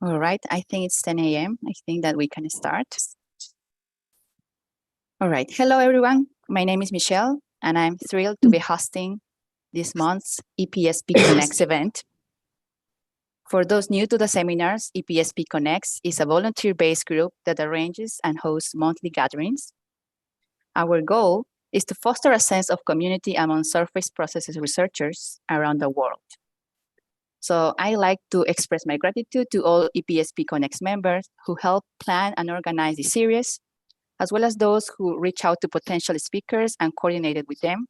All right, I think it's 10 a.m. I think that we can start. All right, hello everyone. My name is Michelle, and I'm thrilled to be hosting this month's EPSP Connects event. For those new to the seminars, EPSP Connects is a volunteer-based group that arranges and hosts monthly gatherings. Our goal is to foster a sense of community among surface processes researchers around the world. So I like to express my gratitude to all EPSP Connects members who help plan and organize the series, as well as those who reach out to potential speakers and coordinated with them.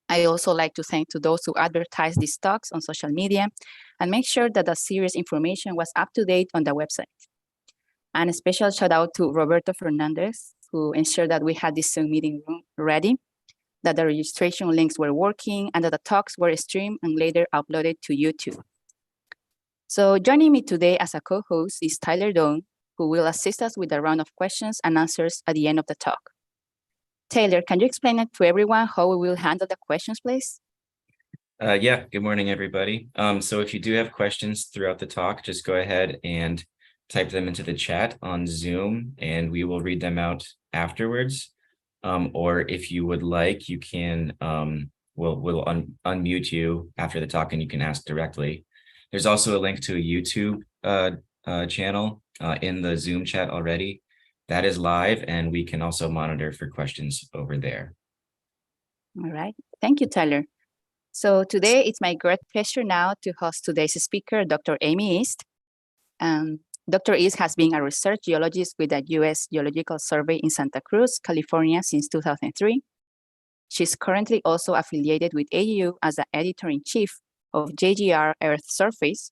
I also like to thank to those who advertise these talks on social media and make sure that the series information was up to date on the website. And a special shout out to Roberto Fernandez, who ensured that we had this Zoom meeting room ready, that the registration links were working, and that the talks were streamed and later uploaded to YouTube. So joining me today as a co-host is Tyler Doan, who will assist us with a round of questions and answers at the end of the talk. Taylor, can you explain it to everyone how we will handle the questions, please? Yeah, good morning, everybody. So if you do have questions throughout the talk, just go ahead and type them into the chat on Zoom, and we will read them out afterwards. Or if you would like, you can, we'll unmute you after the talk and you can ask directly. There's also a link to a YouTube channel in the Zoom chat already. That is live, and we can also monitor for questions over there. All right, thank you, Tyler. So today it's my great pleasure now to host today's speaker, Dr. Amy East. Dr. East has been a research geologist with the U.S. Geological Survey in Santa Cruz, California since 2003. She's currently also affiliated with AGU as the editor-in-chief of JGR Earth Surface.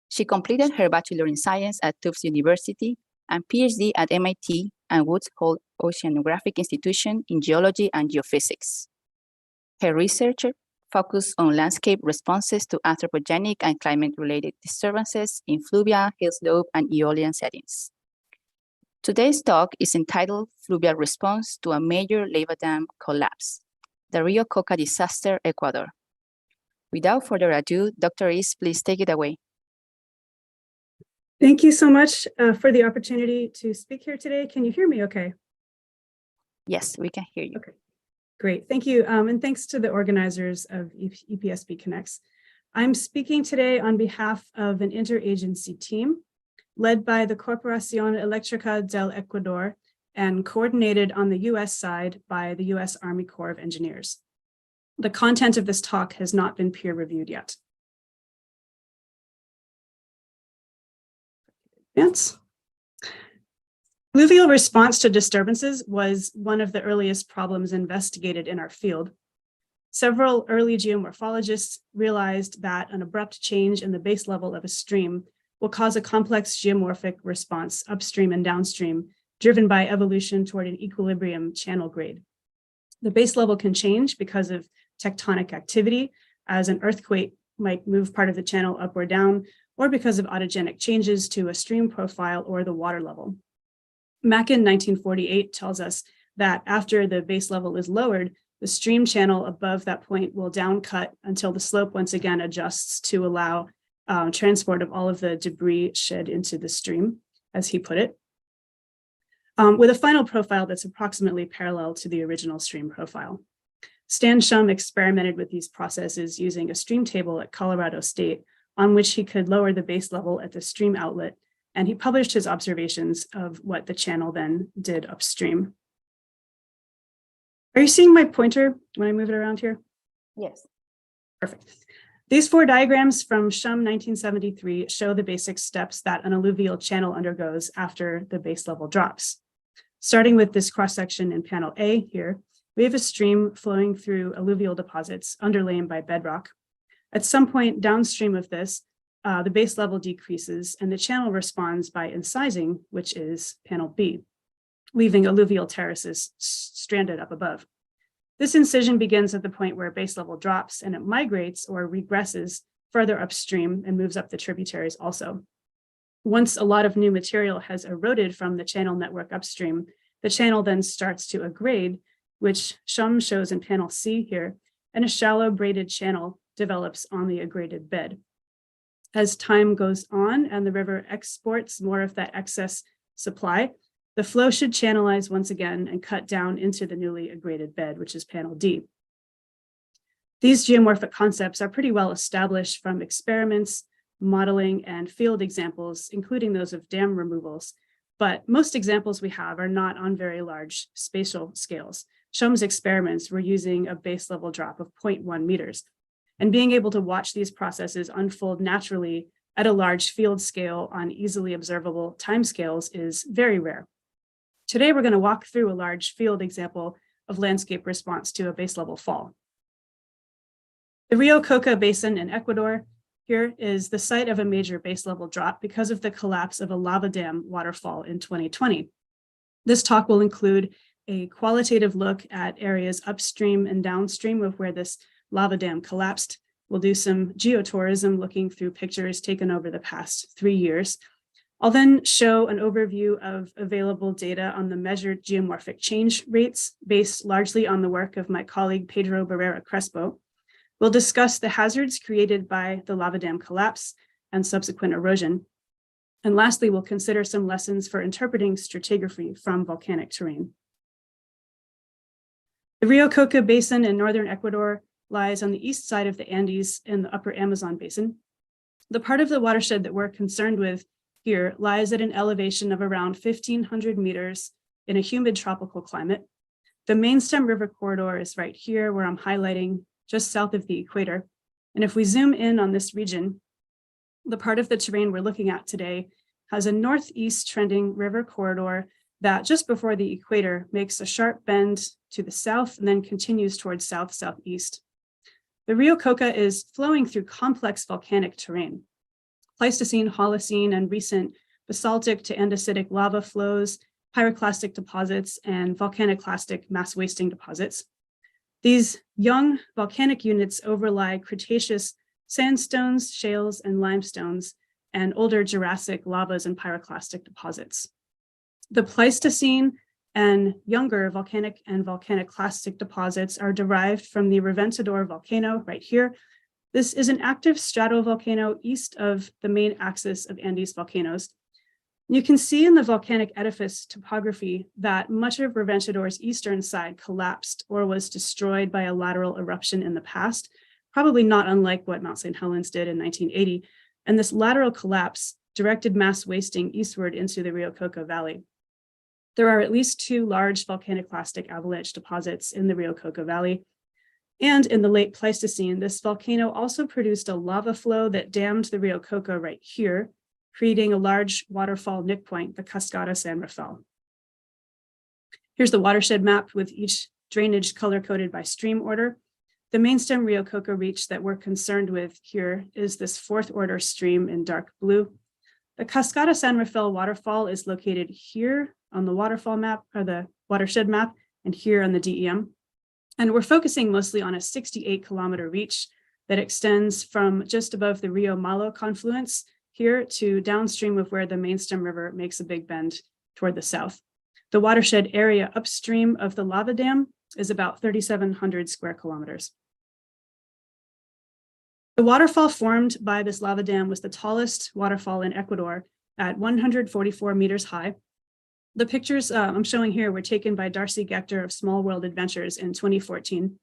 She completed her bachelor in science at Tufts University and PhD at MIT and Woods Hole Oceanographic Institution in geology and geophysics. Her research focused on landscape responses to anthropogenic and climate-related disturbances in fluvial, hill slope, and aeolian settings. Today's talk is entitled Fluvial Response to a Major Lava Dam Collapse, the Rio Coca Disaster, Ecuador. Without further ado, Dr. East, please take it away. Thank you so much for the opportunity to speak here today. Can you hear me okay? Yes, we can hear you. Okay, great. Thank you. And thanks to the organizers of EPSP Connects. I'm speaking today on behalf of an interagency team led by the Corporación Eléctrica del Ecuador and coordinated on the US side by the US Army Corps of Engineers. The content of this talk has not been peer reviewed yet. Yes. Fluvial response to disturbances was one of the earliest problems investigated in our field. Several early geomorphologists realized that an abrupt change in the base level of a stream will cause a complex geomorphic response upstream and downstream, driven by evolution toward an equilibrium channel grade. The base level can change because of tectonic activity, as an earthquake might move part of the channel up or down, or because of autogenic changes to a stream profile or the water level. Mackin 1948 tells us that after the base level is lowered, the stream channel above that point will downcut until the slope once again adjusts to allow transport of all of the debris shed into the stream, as he put it, with a final profile that's approximately parallel to the original stream profile. Stan Shum experimented with these processes using a stream table at Colorado State, on which he could lower the base level at the stream outlet, and he published his observations of what the channel then did upstream. Are you seeing my pointer when I move it around here? Yes. Perfect. These four diagrams from Shum 1973 show the basic steps that an alluvial channel undergoes after the base level drops. Starting with this cross-section in panel A here, we have a stream flowing through alluvial deposits underlain by bedrock. At some point downstream of this, the base level decreases and the channel responds by incising, which is panel B, leaving alluvial terraces stranded up above. This incision begins at the point where base level drops and it migrates or regresses further upstream and moves up the tributaries also. Once a lot of new material has eroded from the channel network upstream, the channel then starts to aggrade, which Shum shows in panel C here, and a shallow braided channel develops on the aggraded bed. As time goes on and the river exports more of that excess supply, the flow should channelize once again and cut down into the newly aggraded bed, which is panel D. These geomorphic concepts are pretty well established from experiments, modeling, and field examples, including those of dam removals. But most examples we have are not on very large spatial scales. Shum's experiments were using a base level drop of 0.1 meters. And being able to watch these processes unfold naturally at a large field scale on easily observable timescales is very rare. Today, we're going to walk through a large field example of landscape response to a base level fall. The Rio Coca Basin in Ecuador here is the site of a major base level drop because of the collapse of a lava dam waterfall in 2020. This talk will include a qualitative look at areas upstream and downstream of where this lava dam collapsed. We'll do some geotourism looking through pictures taken over the past 3 years. I'll then show an overview of available data on the measured geomorphic change rates based largely on the work of my colleague Pedro Barrera Crespo. We'll discuss the hazards created by the lava dam collapse and subsequent erosion. And lastly, we'll consider some lessons for interpreting stratigraphy from volcanic terrain. The Rio Coca Basin in northern Ecuador lies on the east side of the Andes in the upper Amazon basin. The part of the watershed that we're concerned with here lies at an elevation of around 1,500 meters in a humid tropical climate. The main stem river corridor is right here where I'm highlighting just south of the equator. And if we zoom in on this region, the part of the terrain we're looking at today has a northeast trending river corridor that just before the equator makes a sharp bend to the south and then continues towards south-southeast. The Rio Coca is flowing through complex volcanic terrain. Pleistocene, Holocene, and recent basaltic to andesitic lava flows, pyroclastic deposits, and volcaniclastic mass wasting deposits. These young volcanic units overlie Cretaceous sandstones, shales, and limestones, and older Jurassic lavas and pyroclastic deposits. The Pleistocene and younger volcanic and volcaniclastic deposits are derived from the Reventador volcano right here. This is an active stratovolcano east of the main axis of Andes volcanoes. You can see in the volcanic edifice topography that much of Reventador's eastern side collapsed or was destroyed by a lateral eruption in the past, probably not unlike what Mount St. Helens did in 1980. And this lateral collapse directed mass wasting eastward into the Rio Coca Valley. There are at least 2 large volcaniclastic avalanche deposits in the Rio Coca Valley. And in the late Pleistocene, this volcano also produced a lava flow that dammed the Rio Coca right here, creating a large waterfall nick point, the Cascada San Rafael. Here's the watershed map with each drainage color-coded by stream order. The main stem Rio Coca reach that we're concerned with here is this 4th order stream in dark blue. The Cascada San Rafael waterfall is located here on the waterfall map, or the watershed map, and here on the DEM. And we're focusing mostly on a 68-kilometer reach that extends from just above the Rio Malo confluence here to downstream of where the main stem river makes a big bend toward the south. The watershed area upstream of the lava dam is about 3,700 square kilometers. The waterfall formed by this lava dam was the tallest waterfall in Ecuador at 144 meters high. The pictures I'm showing here were taken by Darcy Gector of Small World Adventures in 2014.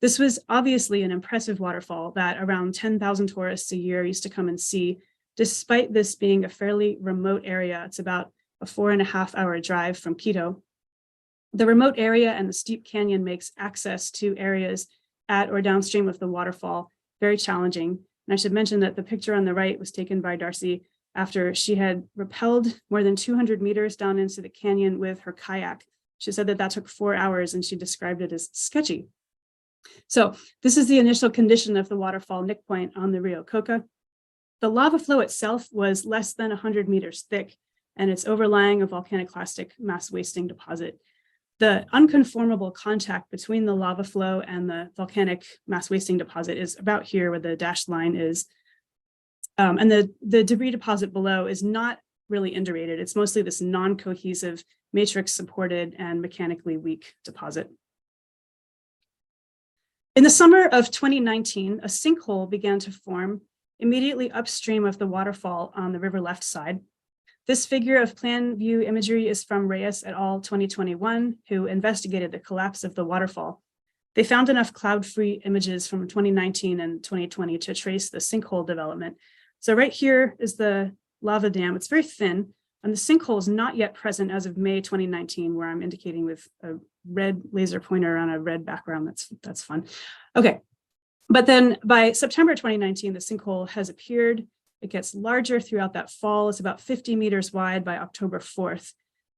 This was obviously an impressive waterfall that around 10,000 tourists a year used to come and see. Despite this being a fairly remote area, it's about a 4.5-hour drive from Quito. The remote area and the steep canyon makes access to areas at or downstream of the waterfall very challenging. And I should mention that the picture on the right was taken by Darcy after she had rappelled more than 200 meters down into the canyon with her kayak. She said that took 4 hours and she described it as sketchy. So this is the initial condition of the waterfall nick point on the Rio Coca. The lava flow itself was less than 100 meters thick, and it's overlying a volcaniclastic mass wasting deposit. The unconformable contact between the lava flow and the volcanic mass wasting deposit is about here where the dashed line is. And the debris deposit below is not really indurated. It's mostly this non-cohesive, matrix-supported and mechanically weak deposit. In the summer of 2019, a sinkhole began to form immediately upstream of the waterfall on the river left side. This figure of plan view imagery is from Reyes et al. 2021, who investigated the collapse of the waterfall. They found enough cloud-free images from 2019 and 2020 to trace the sinkhole development. So right here is the lava dam. It's very thin, and the sinkhole is not yet present as of May 2019, where I'm indicating with a red laser pointer on a red background. That's fun. Okay, but then by September 2019, the sinkhole has appeared. It gets larger throughout that fall. It's about 50 meters wide by October 4th.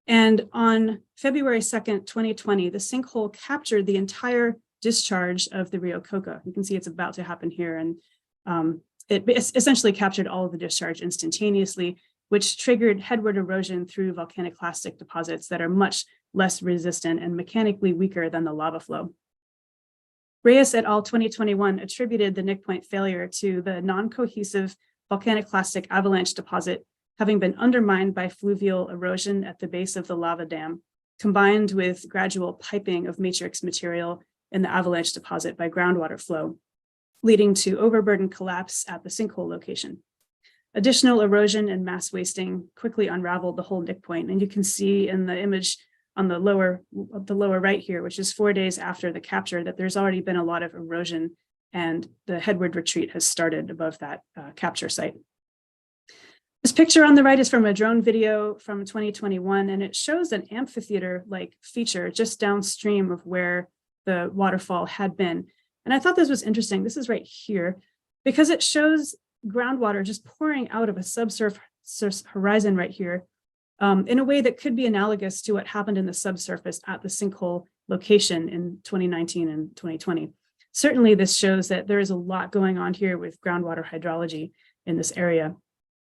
And on February 2nd, 2020, the sinkhole captured the entire discharge of the Rio Coca. You can see it's about to happen here. And it essentially captured all of the discharge instantaneously, which triggered headward erosion through volcanic clastic deposits that are much less resistant and mechanically weaker than the lava flow. Reyes et al. 2021 attributed the Nick Point failure to the non-cohesive volcanic clastic avalanche deposit having been undermined by fluvial erosion at the base of the lava dam, combined with gradual piping of matrix material in the avalanche deposit by groundwater flow, leading to overburden collapse at the sinkhole location. Additional erosion and mass wasting quickly unraveled the whole Nick Point, and you can see in the image on the lower right here, which is 4 days after the capture, that there's already been a lot of erosion and the headward retreat has started above that capture site. This picture on the right is from a drone video from 2021, and it shows an amphitheater-like feature just downstream of where the waterfall had been. And I thought this was interesting. This is right here, because it shows groundwater just pouring out of a subsurface horizon right here in a way that could be analogous to what happened in the subsurface at the sinkhole location in 2019 and 2020. Certainly, this shows that there is a lot going on here with groundwater hydrology in this area.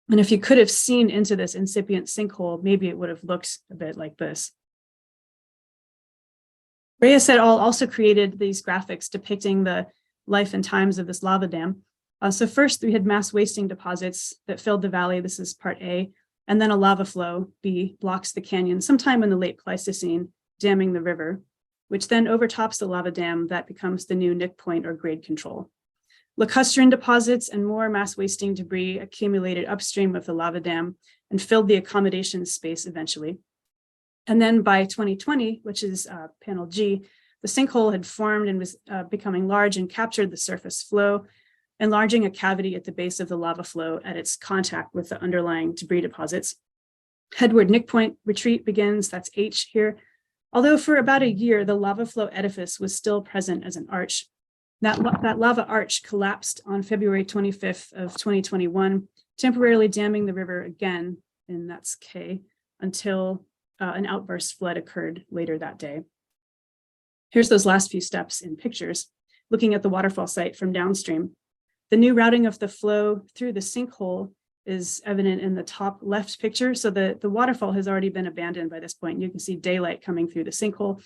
And if you could have seen into this incipient sinkhole, maybe it would have looked a bit like this. Reyes et al. Also created these graphics depicting the life and times of this lava dam. So first, we had mass wasting deposits that filled the valley. This is part A. And then a lava flow, B, blocks the canyon sometime in the late Pleistocene, damming the river, which then overtops the lava dam that becomes the new Nick Point or grade control. Lacustrine deposits and more mass wasting debris accumulated upstream of the lava dam and filled the accommodation space eventually. And then by 2020, which is panel G, the sinkhole had formed and was becoming large and captured the surface flow, enlarging a cavity at the base of the lava flow at its contact with the underlying debris deposits. Headward Nick Point retreat begins, that's H here. Although for about a year, the lava flow edifice was still present as an arch. That lava arch collapsed on February 25th of 2021, temporarily damming the river again, and that's K, until an outburst flood occurred later that day. Here's those last few steps in pictures, looking at the waterfall site from downstream. The new routing of the flow through the sinkhole is evident in the top left picture. So the waterfall has already been abandoned by this point. You can see daylight coming through the sinkhole.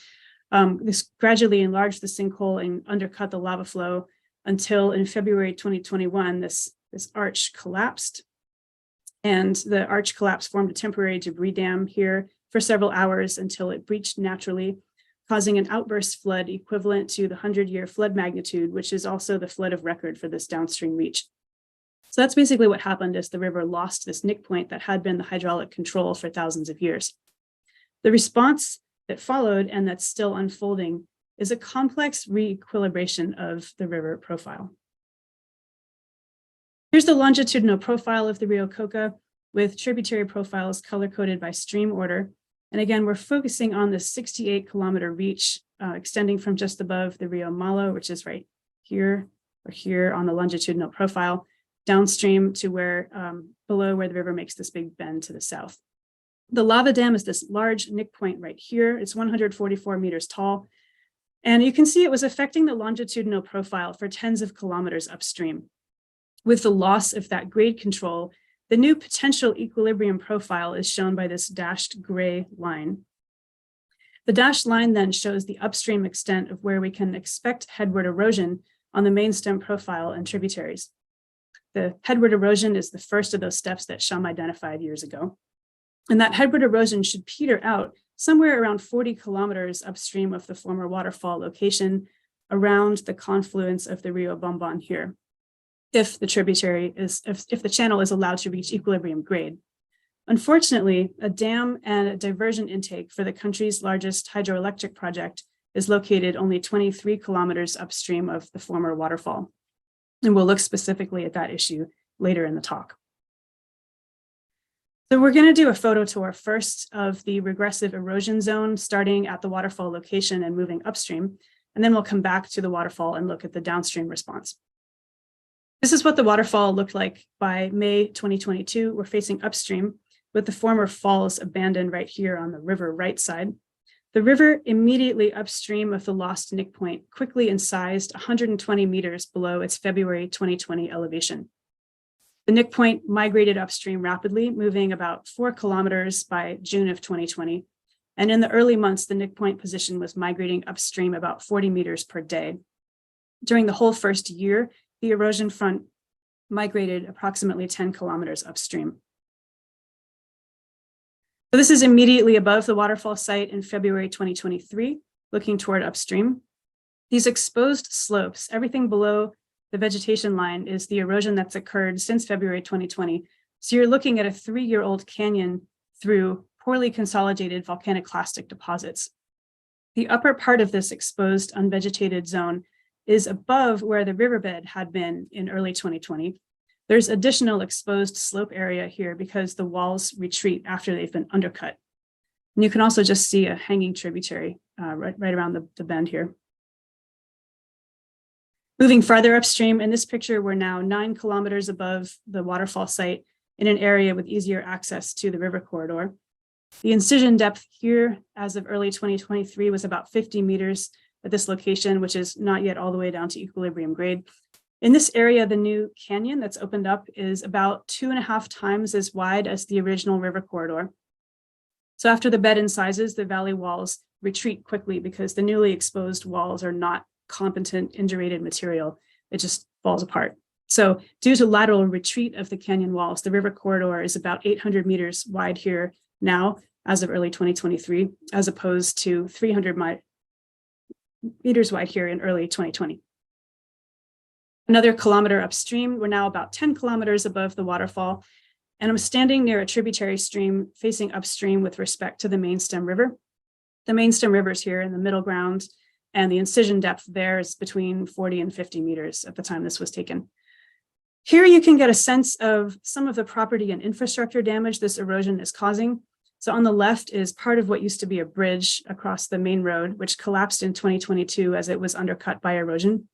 This gradually enlarged the sinkhole and undercut the lava flow until in February 2021, this arch collapsed. And the arch collapse formed a temporary debris dam here for several hours until it breached naturally, causing an outburst flood equivalent to the 100-year flood magnitude, which is also the flood of record for this downstream reach. So that's basically what happened as the river lost this Nick Point that had been the hydraulic control for thousands of years. The response that followed and that's still unfolding is a complex re-equilibration of the river profile. Here's the longitudinal profile of the Rio Coca with tributary profiles color-coded by stream order. And again, we're focusing on the 68-kilometer reach extending from just above the Rio Malo, which is right here or here on the longitudinal profile, downstream to where below where the river makes this big bend to the south. The lava dam is this large Nick Point right here. It's 144 meters tall. And you can see it was affecting the longitudinal profile for tens of kilometers upstream. With the loss of that grade control, the new potential equilibrium profile is shown by this dashed gray line. The dashed line then shows the upstream extent of where we can expect headward erosion on the main stem profile and tributaries. The headward erosion is the first of those steps that Shum identified years ago. And that headward erosion should peter out somewhere around 40 kilometers upstream of the former waterfall location around the confluence of the Rio Bombon here. if the tributary is, if the channel is allowed to reach equilibrium grade. Unfortunately, a dam and a diversion intake for the country's largest hydroelectric project is located only 23 kilometers upstream of the former waterfall. And we'll look specifically at that issue later in the talk. So we're going to do a photo tour first of the regressive erosion zone, starting at the waterfall location and moving upstream. And then we'll come back to the waterfall and look at the downstream response. This is what the waterfall looked like by May 2022. We're facing upstream with the former falls abandoned right here on the river right side. The river immediately upstream of the lost Nick Point quickly incised 120 meters below its February 2020 elevation. The Nick Point migrated upstream rapidly, moving about 4 kilometers by June of 2020. And in the early months, the Nick Point position was migrating upstream about 40 meters per day. During the whole first year, the erosion front migrated approximately 10 kilometers upstream. So this is immediately above the waterfall site in February 2023, looking toward upstream. These exposed slopes, everything below the vegetation line, is the erosion that's occurred since February 2020. So you're looking at a 3-year-old canyon through poorly consolidated volcanic clastic deposits. The upper part of this exposed unvegetated zone is above where the riverbed had been in early 2020. There's additional exposed slope area here because the walls retreat after they've been undercut. And you can also just see a hanging tributary right around the bend here. Moving farther upstream, in this picture, we're now 9 kilometers above the waterfall site in an area with easier access to the river corridor. The incision depth here as of early 2023 was about 50 meters at this location, which is not yet all the way down to equilibrium grade. In this area, the new canyon that's opened up is about 2.5 times as wide as the original river corridor. So after the bed incises, the valley walls retreat quickly because the newly exposed walls are not competent indurated material. It just falls apart. So due to lateral retreat of the canyon walls, the river corridor is about 800 meters wide here now as of early 2023, as opposed to 300 meters wide here in early 2020. Another kilometer upstream, we're now about 10 kilometers above the waterfall, and I'm standing near a tributary stream facing upstream with respect to the main stem river. The main stem river is here in the middle ground, and the incision depth there is between 40 and 50 meters at the time this was taken. Here you can get a sense of some of the property and infrastructure damage this erosion is causing. So on the left is part of what used to be a bridge across the main road, which collapsed in 2022 as it was undercut by erosion.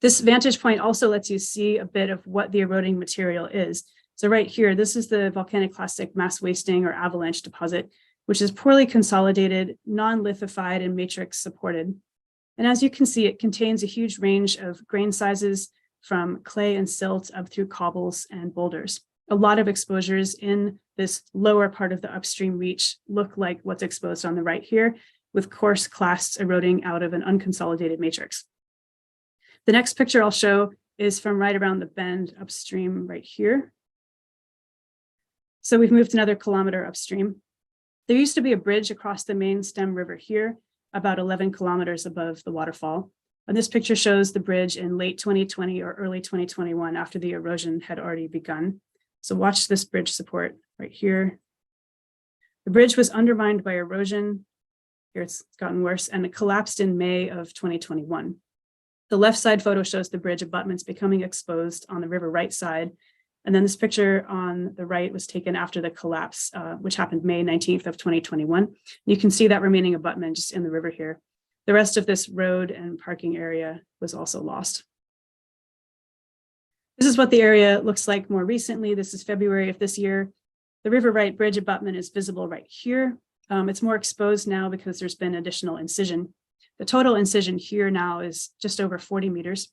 This vantage point also lets you see a bit of what the eroding material is. So right here, this is the volcanic clastic mass wasting or avalanche deposit, which is poorly consolidated, non-lithified, and matrix supported. And as you can see, it contains a huge range of grain sizes from clay and silt up through cobbles and boulders. A lot of exposures in this lower part of the upstream reach look like what's exposed on the right here, with coarse clasts eroding out of an unconsolidated matrix. The next picture I'll show is from right around the bend upstream right here. So we've moved another kilometer upstream. There used to be a bridge across the main stem river here, about 11 kilometers above the waterfall. And this picture shows the bridge in late 2020 or early 2021 after the erosion had already begun. So watch this bridge support right here. The bridge was undermined by erosion. Here it's gotten worse, and it collapsed in May of 2021. The left side photo shows the bridge abutments becoming exposed on the river right side. And then this picture on the right was taken after the collapse, which happened May 19th of 2021. You can see that remaining abutment just in the river here. The rest of this road and parking area was also lost. This is what the area looks like more recently. This is February of this year. The river right bridge abutment is visible right here. It's more exposed now because there's been additional incision. The total incision here now is just over 40 meters.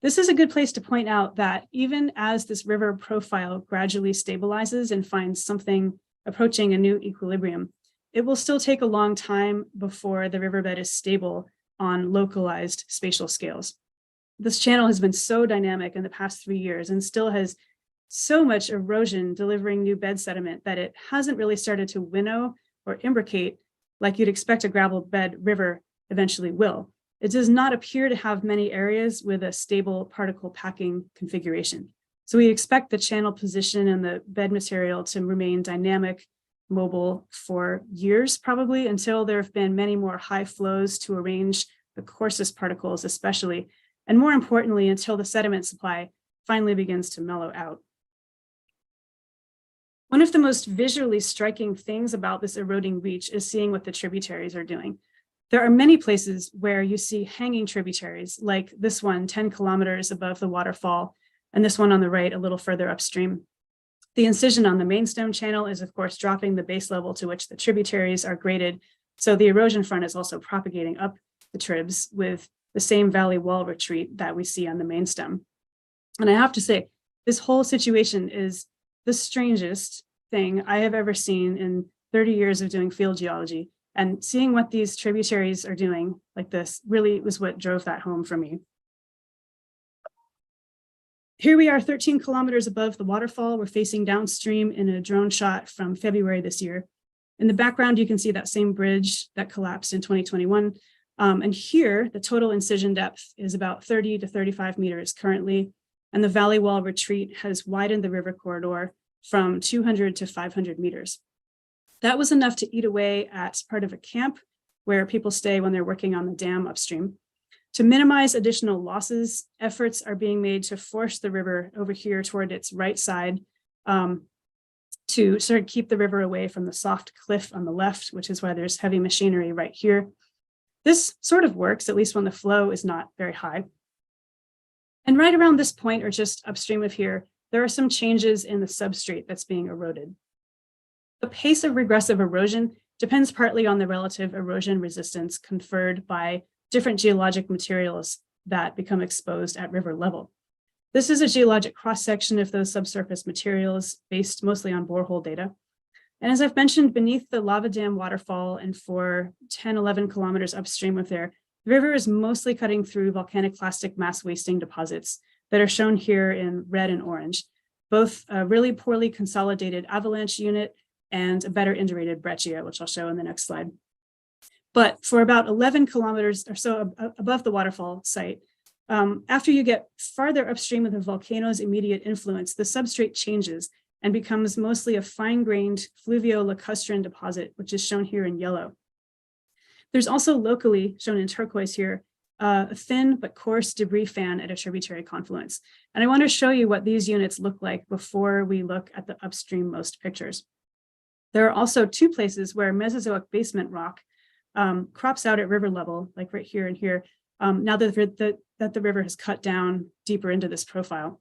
This is a good place to point out that even as this river profile gradually stabilizes and finds something approaching a new equilibrium, it will still take a long time before the riverbed is stable on localized spatial scales. This channel has been so dynamic in the past 3 years and still has so much erosion delivering new bed sediment that it hasn't really started to winnow or imbricate like you'd expect a gravel bed river eventually will. it does not appear to have many areas with a stable particle packing configuration. So we expect the channel position and the bed material to remain dynamic, mobile for years, probably until there have been many more high flows to arrange the coarsest particles, especially, and more importantly, until the sediment supply finally begins to mellow out. One of the most visually striking things about this eroding reach is seeing what the tributaries are doing. There are many places where you see hanging tributaries, like this one 10 kilometers above the waterfall, and this one on the right a little further upstream. The incision on the main stem channel is, of course, dropping the base level to which the tributaries are graded, so the erosion front is also propagating up the tribs with the same valley wall retreat that we see on the main stem. And I have to say, this whole situation is the strangest thing I have ever seen in 30 years of doing field geology. And seeing what these tributaries are doing like this really was what drove that home for me. Here we are 13 kilometers above the waterfall. We're facing downstream in a drone shot from February this year. In the background, you can see that same bridge that collapsed in 2021. And here, the total incision depth is about 30 to 35 meters currently. And the valley wall retreat has widened the river corridor from 200 to 500 meters. That was enough to eat away at part of a camp where people stay when they're working on the dam upstream. To minimize additional losses, efforts are being made to force the river over here toward its right side to sort of keep the river away from the soft cliff on the left, which is why there's heavy machinery right here. This sort of works, at least when the flow is not very high. And right around this point, or just upstream of here, there are some changes in the substrate that's being eroded. The pace of regressive erosion depends partly on the relative erosion resistance conferred by different geologic materials that become exposed at river level. This is a geologic cross-section of those subsurface materials based mostly on borehole data. And as I've mentioned, beneath the lava dam waterfall and for 10, 11 kilometers upstream of there, the river is mostly cutting through volcaniclastic mass wasting deposits that are shown here in red and orange, both a really poorly consolidated avalanche unit and a better indurated breccia, which I'll show in the next slide. But for about 11 kilometers or so above the waterfall site, after you get farther upstream of the volcano's immediate influence, the substrate changes and becomes mostly a fine-grained fluvio-lacustrine deposit, which is shown here in yellow. There's also locally, shown in turquoise here, a thin but coarse debris fan at a tributary confluence. And I want to show you what these units look like before we look at the upstream-most pictures. There are also two places where Mesozoic basement rock crops out at river level, like right here and here, now that the river has cut down deeper into this profile.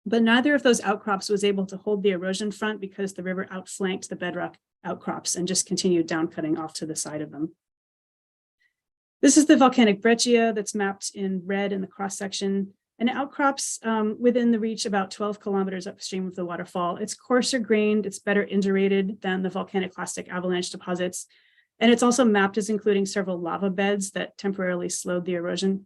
But neither of those outcrops was able to hold the erosion front because the river outflanked the bedrock outcrops and just continued down cutting off to the side of them. This is the volcanic breccia that's mapped in red in the cross section, and it outcrops within the reach about 12 kilometers upstream of the waterfall. It's coarser grained, it's better indurated than the volcaniclastic avalanche deposits, and it's also mapped as including several lava beds that temporarily slowed the erosion.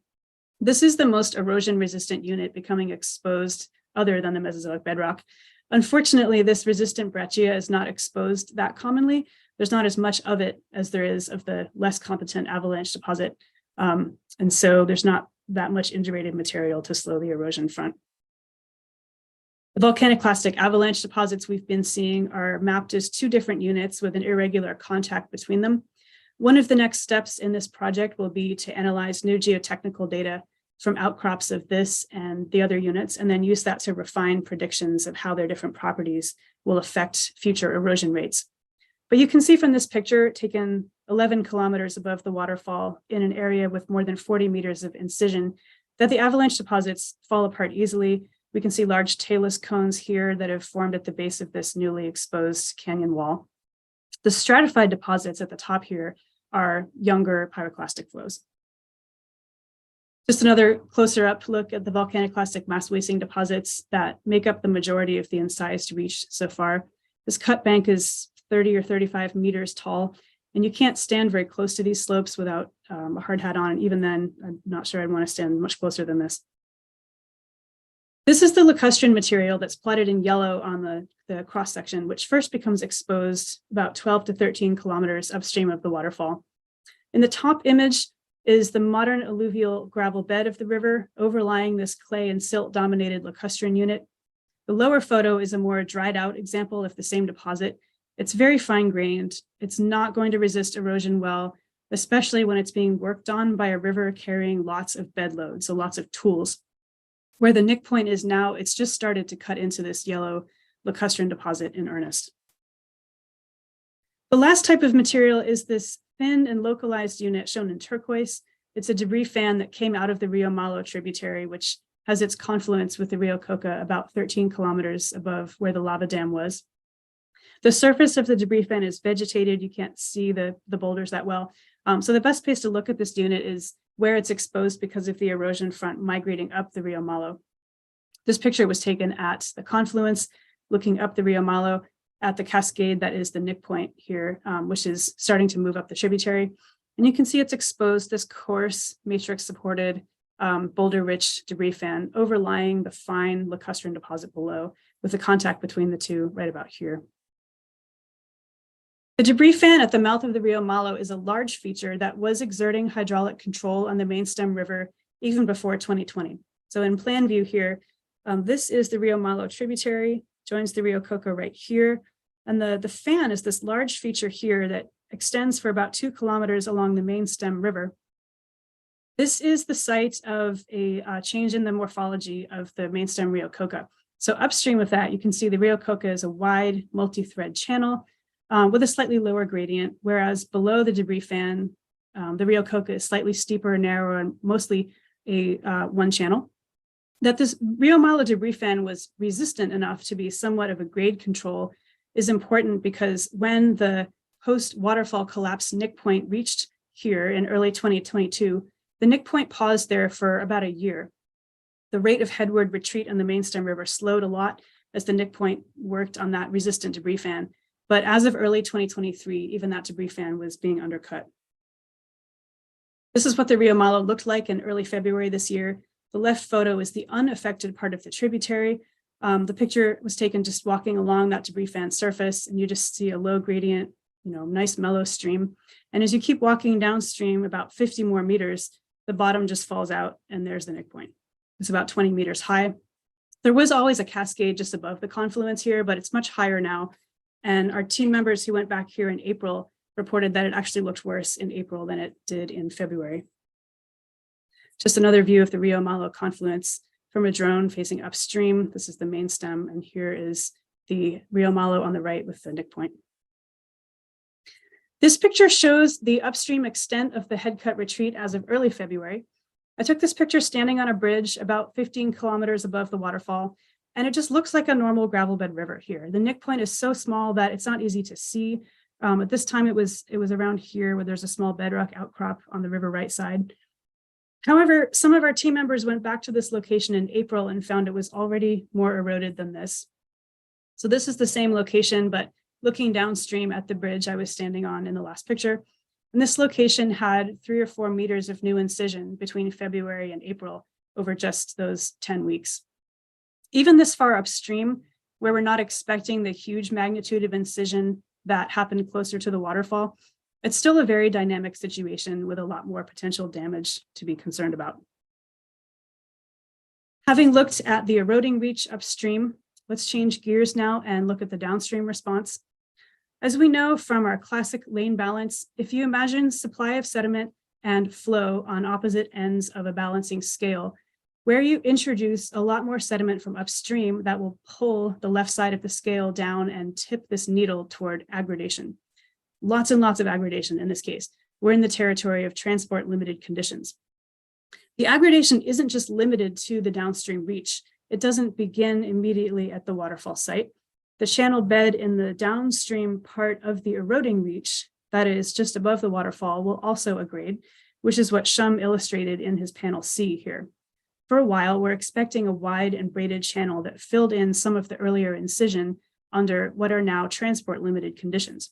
This is the most erosion resistant unit becoming exposed other than the Mesozoic bedrock. Unfortunately, this resistant breccia is not exposed that commonly. There's not as much of it as there is of the less competent avalanche deposit. And so there's not that much indurated material to slow the erosion front. The volcaniclastic avalanche deposits we've been seeing are mapped as two different units with an irregular contact between them. One of the next steps in this project will be to analyze new geotechnical data from outcrops of this and the other units, and then use that to refine predictions of how their different properties will affect future erosion rates. But you can see from this picture taken 11 kilometers above the waterfall in an area with more than 40 meters of incision that the avalanche deposits fall apart easily. We can see large talus cones here that have formed at the base of this newly exposed canyon wall. The stratified deposits at the top here are younger pyroclastic flows. Just another closer up look at the volcaniclastic mass wasting deposits that make up the majority of the incised reach so far. This cut bank is 30 or 35 meters tall, and you can't stand very close to these slopes without a hard hat on. And even then, I'm not sure I'd want to stand much closer than this. This is the lacustrine material that's plotted in yellow on the cross section, which first becomes exposed about 12 to 13 kilometers upstream of the waterfall. In the top image, is the modern alluvial gravel bed of the river overlying this clay and silt dominated lacustrine unit. The lower photo is a more dried out example of the same deposit. It's very fine grained. It's not going to resist erosion well, especially when it's being worked on by a river carrying lots of bed load, so lots of tools. Where the nick point is now, it's just started to cut into this yellow lacustrine deposit in earnest. The last type of material is this thin and localized unit shown in turquoise. It's a debris fan that came out of the Rio Malo tributary, which has its confluence with the Rio Coca about 13 kilometers above where the lava dam was. The surface of the debris fan is vegetated. You can't see the boulders that well. So the best place to look at this unit is where it's exposed because of the erosion front migrating up the Rio Malo. This picture was taken at the confluence, looking up the Rio Malo at the cascade that is the nick point here, which is starting to move up the tributary. And you can see it's exposed this coarse matrix supported boulder-rich debris fan overlying the fine lacustrine deposit below, with the contact between the two right about here. The debris fan at the mouth of the Rio Malo is a large feature that was exerting hydraulic control on the main stem river even before 2020. So in plan view here, this is the Rio Malo tributary, joins the Rio Coca right here. And the fan is this large feature here that extends for about 2 kilometers along the main stem river. This is the site of a change in the morphology of the main stem Rio Coca. So upstream of that, you can see the Rio Coca is a wide multi-thread channel with a slightly lower gradient, whereas below the debris fan, the Rio Coca is slightly steeper, narrower, and mostly a one channel. That this Rio Malo debris fan was resistant enough to be somewhat of a grade control is important because when the post-waterfall collapse nick point reached here in early 2022, the nick point paused there for about a year. The rate of headward retreat in the main stem river slowed a lot as the nick point worked on that resistant debris fan. But as of early 2023, even that debris fan was being undercut. This is what the Rio Malo looked like in early February this year. The left photo is the unaffected part of the tributary. The picture was taken just walking along that debris fan surface, and you just see a low gradient, nice mellow stream. And as you keep walking downstream about 50 more meters, the bottom just falls out and there's the nick point. It's about 20 meters high. There was always a cascade just above the confluence here, but it's much higher now. And our team members who went back here in April reported that it actually looked worse in April than it did in February. Just another view of the Rio Malo confluence from a drone facing upstream. This is the main stem, and here is the Rio Malo on the right with the nick point. This picture shows the upstream extent of the head cut retreat as of early February. I took this picture standing on a bridge about 15 kilometers above the waterfall, and it just looks like a normal gravel bed river here. The nick point is so small that it's not easy to see. At this time, it was around here where there's a small bedrock outcrop on the river right side. However, some of our team members went back to this location in April and found it was already more eroded than this. So this is the same location, but looking downstream at the bridge I was standing on in the last picture. And this location had 3 or 4 meters of new incision between February and April over just those 10 weeks. Even this far upstream, where we're not expecting the huge magnitude of incision that happened closer to the waterfall, it's still a very dynamic situation with a lot more potential damage to be concerned about. Having looked at the eroding reach upstream, let's change gears now and look at the downstream response. As we know from our classic lane balance, if you imagine supply of sediment and flow on opposite ends of a balancing scale, where you introduce a lot more sediment from upstream that will pull the left side of the scale down and tip this needle toward aggradation. Lots and lots of aggradation in this case. We're in the territory of transport limited conditions. The aggradation isn't just limited to the downstream reach. It doesn't begin immediately at the waterfall site. The channel bed in the downstream part of the eroding reach, that is just above the waterfall, will also aggrade, which is what Shum illustrated in his panel C here. For a while, we're expecting a wide and braided channel that filled in some of the earlier incision under what are now transport limited conditions.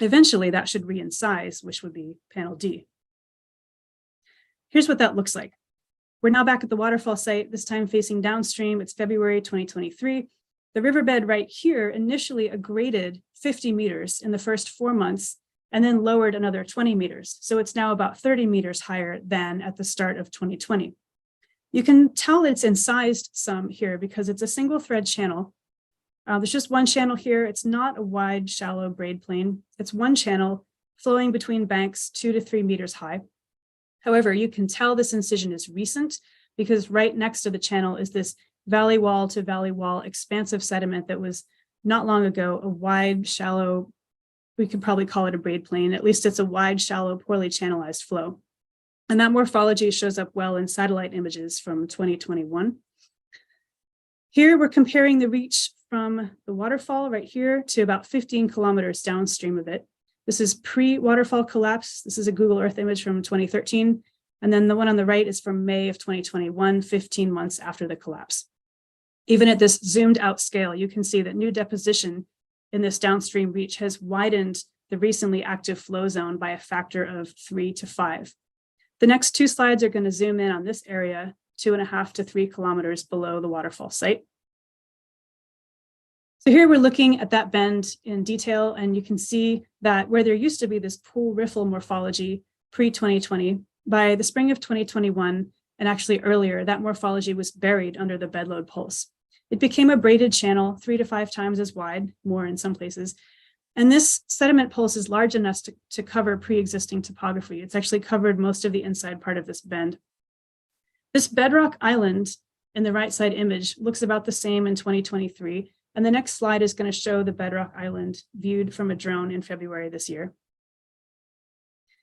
Eventually, that should reincise, which would be panel D. Here's what that looks like. We're now back at the waterfall site, this time facing downstream. It's February 2023. The riverbed right here initially aggraded 50 meters in the first 4 months and then lowered another 20 meters. So it's now about 30 meters higher than at the start of 2020. You can tell it's incised some here because it's a single thread channel. There's just one channel here. It's not a wide, shallow braid plane. It's one channel flowing between banks 2 to 3 meters high. However, you can tell this incision is recent because right next to the channel is this valley wall to valley wall expansive sediment that was not long ago a wide, shallow, we could probably call it a braid plane. At least it's a wide, shallow, poorly channelized flow. And that morphology shows up well in satellite images from 2021. Here we're comparing the reach from the waterfall right here to about 15 kilometers downstream of it. This is pre-waterfall collapse. This is a Google Earth image from 2013. And then the one on the right is from May of 2021, 15 months after the collapse. Even at this zoomed out scale, you can see that new deposition in this downstream reach has widened the recently active flow zone by a factor of 3 to 5. The next two slides are going to zoom in on this area 2.5 to 3 kilometers below the waterfall site. So here we're looking at that bend in detail, and you can see that where there used to be this pool riffle morphology pre-2020, by the spring of 2021, and actually earlier, that morphology was buried under the bedload pulse. It became a braided channel 3 to 5 times as wide, more in some places. And this sediment pulse is large enough to cover pre-existing topography. It's actually covered most of the inside part of this bend. This bedrock island in the right side image looks about the same in 2023. And the next slide is going to show the bedrock island viewed from a drone in February this year.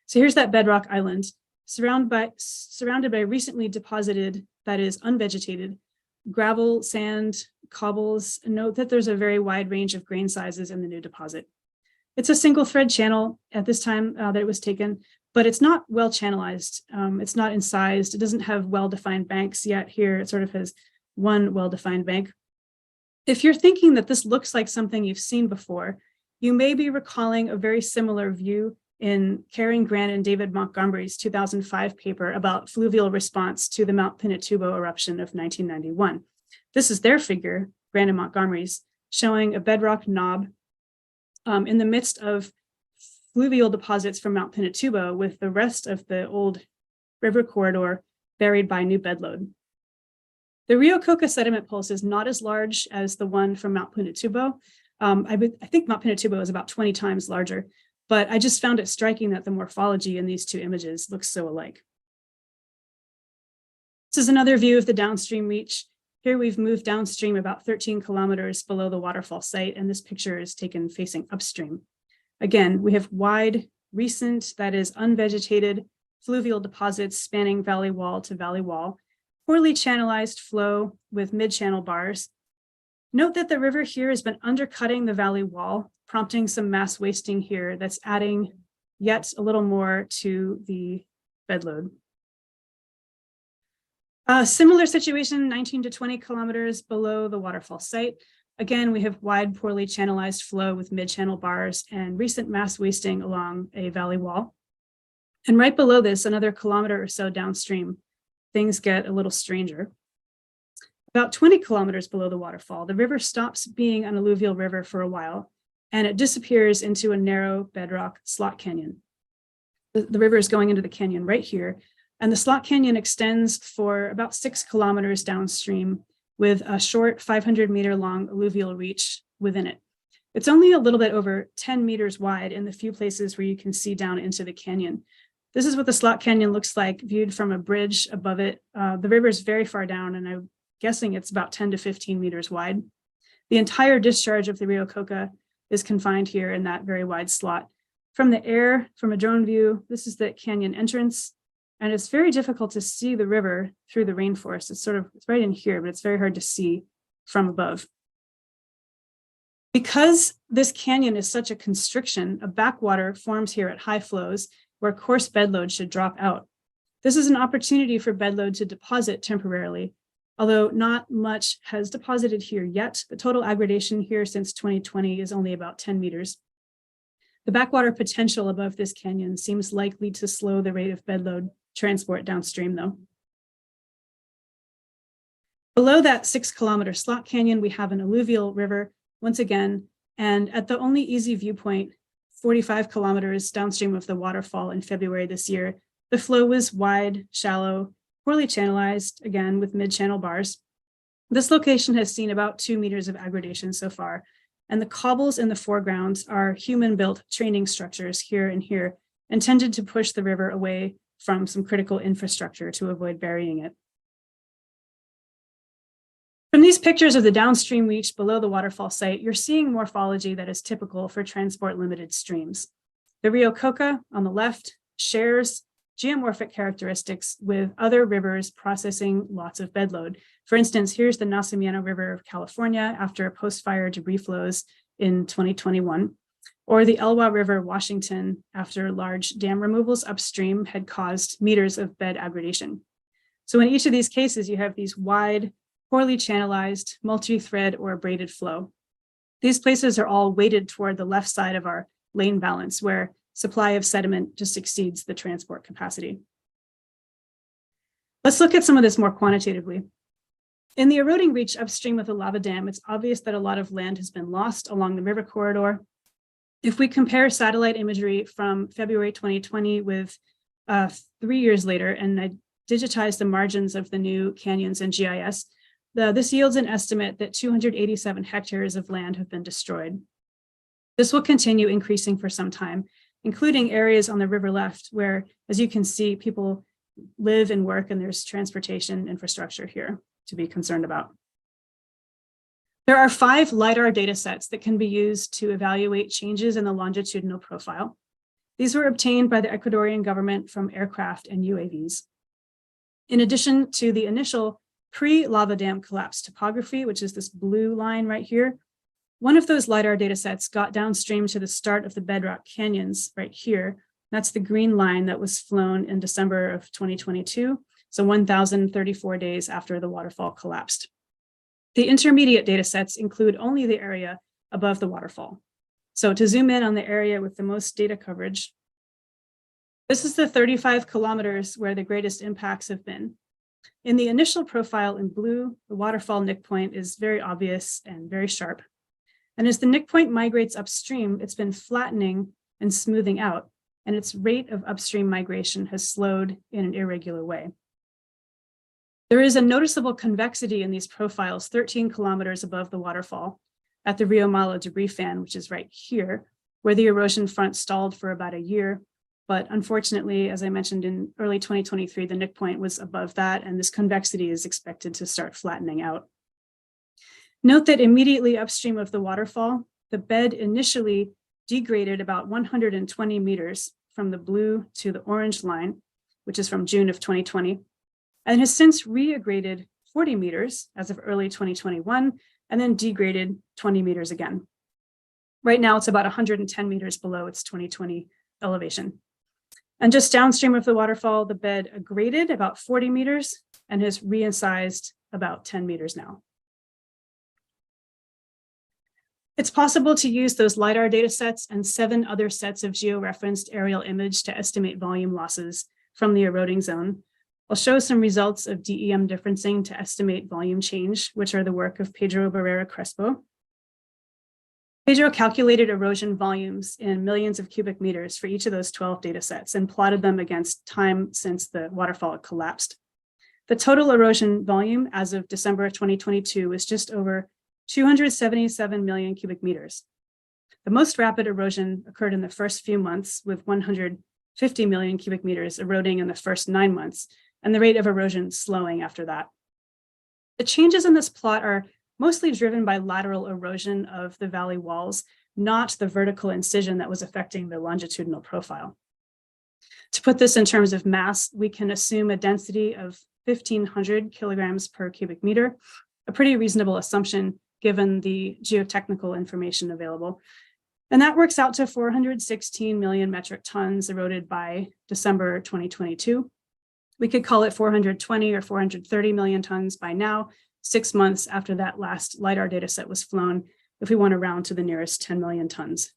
So here's that bedrock island surrounded by recently deposited, that is unvegetated, gravel, sand, cobbles. Note that there's a very wide range of grain sizes in the new deposit. It's a single thread channel at this time that it was taken, but it's not well channelized. It's not incised. It doesn't have well-defined banks yet. Here it sort of has one well-defined bank. If you're thinking that this looks like something you've seen before, you may be recalling a very similar view in Karen Grant and David Montgomery's 2005 paper about fluvial response to the Mount Pinatubo eruption of 1991. This is their figure, Grant and Montgomery's, showing a bedrock knob in the midst of fluvial deposits from Mount Pinatubo with the rest of the old river corridor buried by new bedload. The Rio Coca sediment pulse is not as large as the one from Mount Pinatubo. I think Mount Pinatubo is about 20 times larger, but I just found it striking that the morphology in these two images looks so alike. This is another view of the downstream reach. Here we've moved downstream about 13 kilometers below the waterfall site, and this picture is taken facing upstream. Again, we have wide, recent, that is unvegetated, fluvial deposits spanning valley wall to valley wall, poorly channelized flow with mid-channel bars. Note that the river here has been undercutting the valley wall, prompting some mass wasting here that's adding yet a little more to the bedload. A similar situation, 19 to 20 kilometers below the waterfall site. Again, we have wide, poorly channelized flow with mid-channel bars and recent mass wasting along a valley wall. And right below this, another kilometer or so downstream, things get a little stranger. About 20 kilometers below the waterfall, the river stops being an alluvial river for a while, and it disappears into a narrow bedrock slot canyon. The river is going into the canyon right here, and the slot canyon extends for about 6 kilometers downstream with a short 500-meter long alluvial reach within it. It's only a little bit over 10 meters wide in the few places where you can see down into the canyon. This is what the slot canyon looks like viewed from a bridge above it. The river is very far down, and I'm guessing it's about 10 to 15 meters wide. The entire discharge of the Rio Coca is confined here in that very wide slot. From the air, from a drone view, this is the canyon entrance, and it's very difficult to see the river through the rainforest. It's right in here, but it's very hard to see from above. Because this canyon is such a constriction, a backwater forms here at high flows where coarse bedload should drop out. This is an opportunity for bedload to deposit temporarily. Although not much has deposited here yet, the total aggradation here since 2020 is only about 10 meters. The backwater potential above this canyon seems likely to slow the rate of bedload transport downstream though. Below that 6-kilometer slot canyon, we have an alluvial river once again, and at the only easy viewpoint 45 kilometers downstream of the waterfall in February this year, the flow was wide, shallow, poorly channelized, again with mid-channel bars. This location has seen about 2 meters of aggradation so far, and the cobbles in the foreground are human-built training structures here and here, intended to push the river away from some critical infrastructure to avoid burying it. From these pictures of the downstream reach below the waterfall site, you're seeing morphology that is typical for transport-limited streams. The Rio Coca on the left shares geomorphic characteristics with other rivers processing lots of bedload. For instance, here's the Nacimiento River of California after post-fire debris flows in 2021, or the Elwha River, Washington, after large dam removals upstream had caused meters of bed aggradation. So in each of these cases, you have these wide, poorly channelized, multi-thread or braided flow. These places are all weighted toward the left side of our lane balance, where supply of sediment just exceeds the transport capacity. Let's look at some of this more quantitatively. In the eroding reach upstream of the lava dam, it's obvious that a lot of land has been lost along the river corridor. If we compare satellite imagery from February 2020 with 3 years later, and I digitize the margins of the new canyons and GIS, this yields an estimate that 287 hectares of land have been destroyed. This will continue increasing for some time, including areas on the river left where, as you can see, people live and work, and there's transportation infrastructure here to be concerned about. There are 5 LiDAR data sets that can be used to evaluate changes in the longitudinal profile. These were obtained by the Ecuadorian government from aircraft and UAVs. In addition to the initial pre-lava dam collapse topography, which is this blue line right here, one of those LiDAR data sets got downstream to the start of the bedrock canyons right here. That's the green line that was flown in December of 2022, so 1,034 days after the waterfall collapsed. The intermediate data sets include only the area above the waterfall. So to zoom in on the area with the most data coverage, this is the 35 kilometers where the greatest impacts have been. In the initial profile in blue, the waterfall nick point is very obvious and very sharp. And as the nick point migrates upstream, it's been flattening and smoothing out, and its rate of upstream migration has slowed in an irregular way. There is a noticeable convexity in these profiles 13 kilometers above the waterfall at the Rio Malo debris fan, which is right here, where the erosion front stalled for about a year. But unfortunately, as I mentioned in early 2023, the nick point was above that, and this convexity is expected to start flattening out. Note that immediately upstream of the waterfall, the bed initially degraded about 120 meters from the blue to the orange line, which is from June of 2020, and has since reaggraded 40 meters as of early 2021, and then degraded 20 meters again. Right now, it's about 110 meters below its 2020 elevation. And just downstream of the waterfall, the bed aggraded about 40 meters and has re-incised about 10 meters now. It's possible to use those LiDAR data sets and 7 other sets of georeferenced aerial image to estimate volume losses from the eroding zone. I'll show some results of DEM differencing to estimate volume change, which are the work of Pedro Barrera Crespo. Pedro calculated erosion volumes in millions of cubic meters for each of those 12 data sets and plotted them against time since the waterfall collapsed. The total erosion volume as of December of 2022 was just over 277 million cubic meters. The most rapid erosion occurred in the first few months, with 150 million cubic meters eroding in the first 9 months, and the rate of erosion slowing after that. The changes in this plot are mostly driven by lateral erosion of the valley walls, not the vertical incision that was affecting the longitudinal profile. To put this in terms of mass, we can assume a density of 1,500 kilograms per cubic meter, a pretty reasonable assumption given the geotechnical information available. And that works out to 416 million metric tons eroded by December 2022. We could call it 420 or 430 million tons by now, 6 months after that last LiDAR data set was flown, if we want to round to the nearest 10 million tons.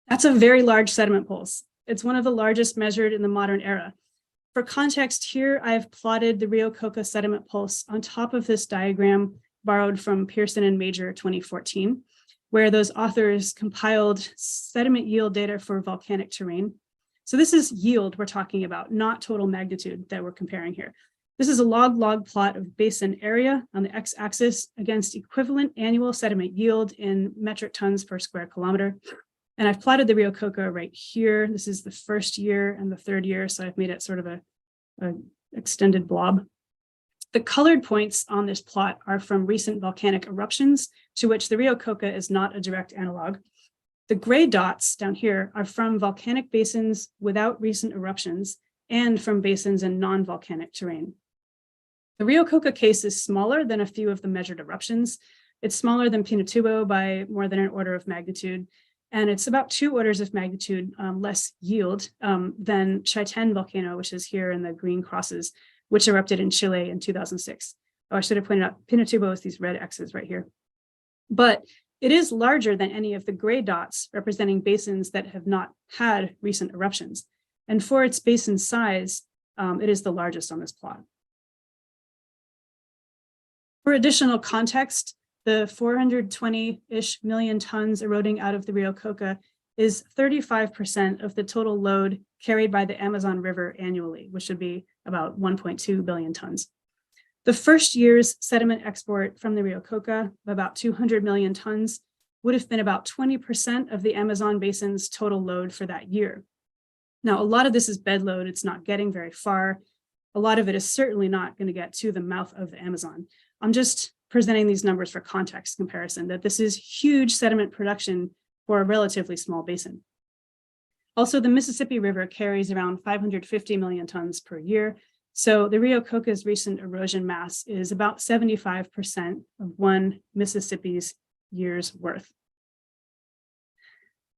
That's a very large sediment pulse. It's one of the largest measured in the modern era. For context here, I've plotted the Rio Coca sediment pulse on top of this diagram borrowed from Pearson and Major 2014, where those authors compiled sediment yield data for volcanic terrain. So this is yield we're talking about, not total magnitude that we're comparing here. This is a log plot of basin area on the x-axis against equivalent annual sediment yield in metric tons per square kilometer. And I've plotted the Rio Coca right here. This is the first year and the third year, so I've made it sort of a extended blob. The colored points on this plot are from recent volcanic eruptions, to which the Rio Coca is not a direct analog. The gray dots down here are from volcanic basins without recent eruptions and from basins in non-volcanic terrain. The Rio Coca case is smaller than a few of the measured eruptions. It's smaller than Pinatubo by more than an order of magnitude, and it's about 2 orders of magnitude less yield than Chaitén volcano, which is here in the green crosses, which erupted in Chile in 2006. Oh, I should have pointed out Pinatubo is these red X's right here. But it is larger than any of the gray dots representing basins that have not had recent eruptions. And for its basin size, it is the largest on this plot. For additional context, the 420-ish million tons eroding out of the Rio Coca is 35% of the total load carried by the Amazon River annually, which would be about 1.2 billion tons. The first year's sediment export from the Rio Coca, about 200 million tons, would have been about 20% of the Amazon basin's total load for that year. Now, a lot of this is bed load. It's not getting very far. A lot of it is certainly not going to get to the mouth of the Amazon. I'm just presenting these numbers for context comparison, that this is huge sediment production for a relatively small basin. Also, the Mississippi River carries around 550 million tons per year. So the Rio Coca's recent erosion mass is about 75% of one Mississippi's year's worth.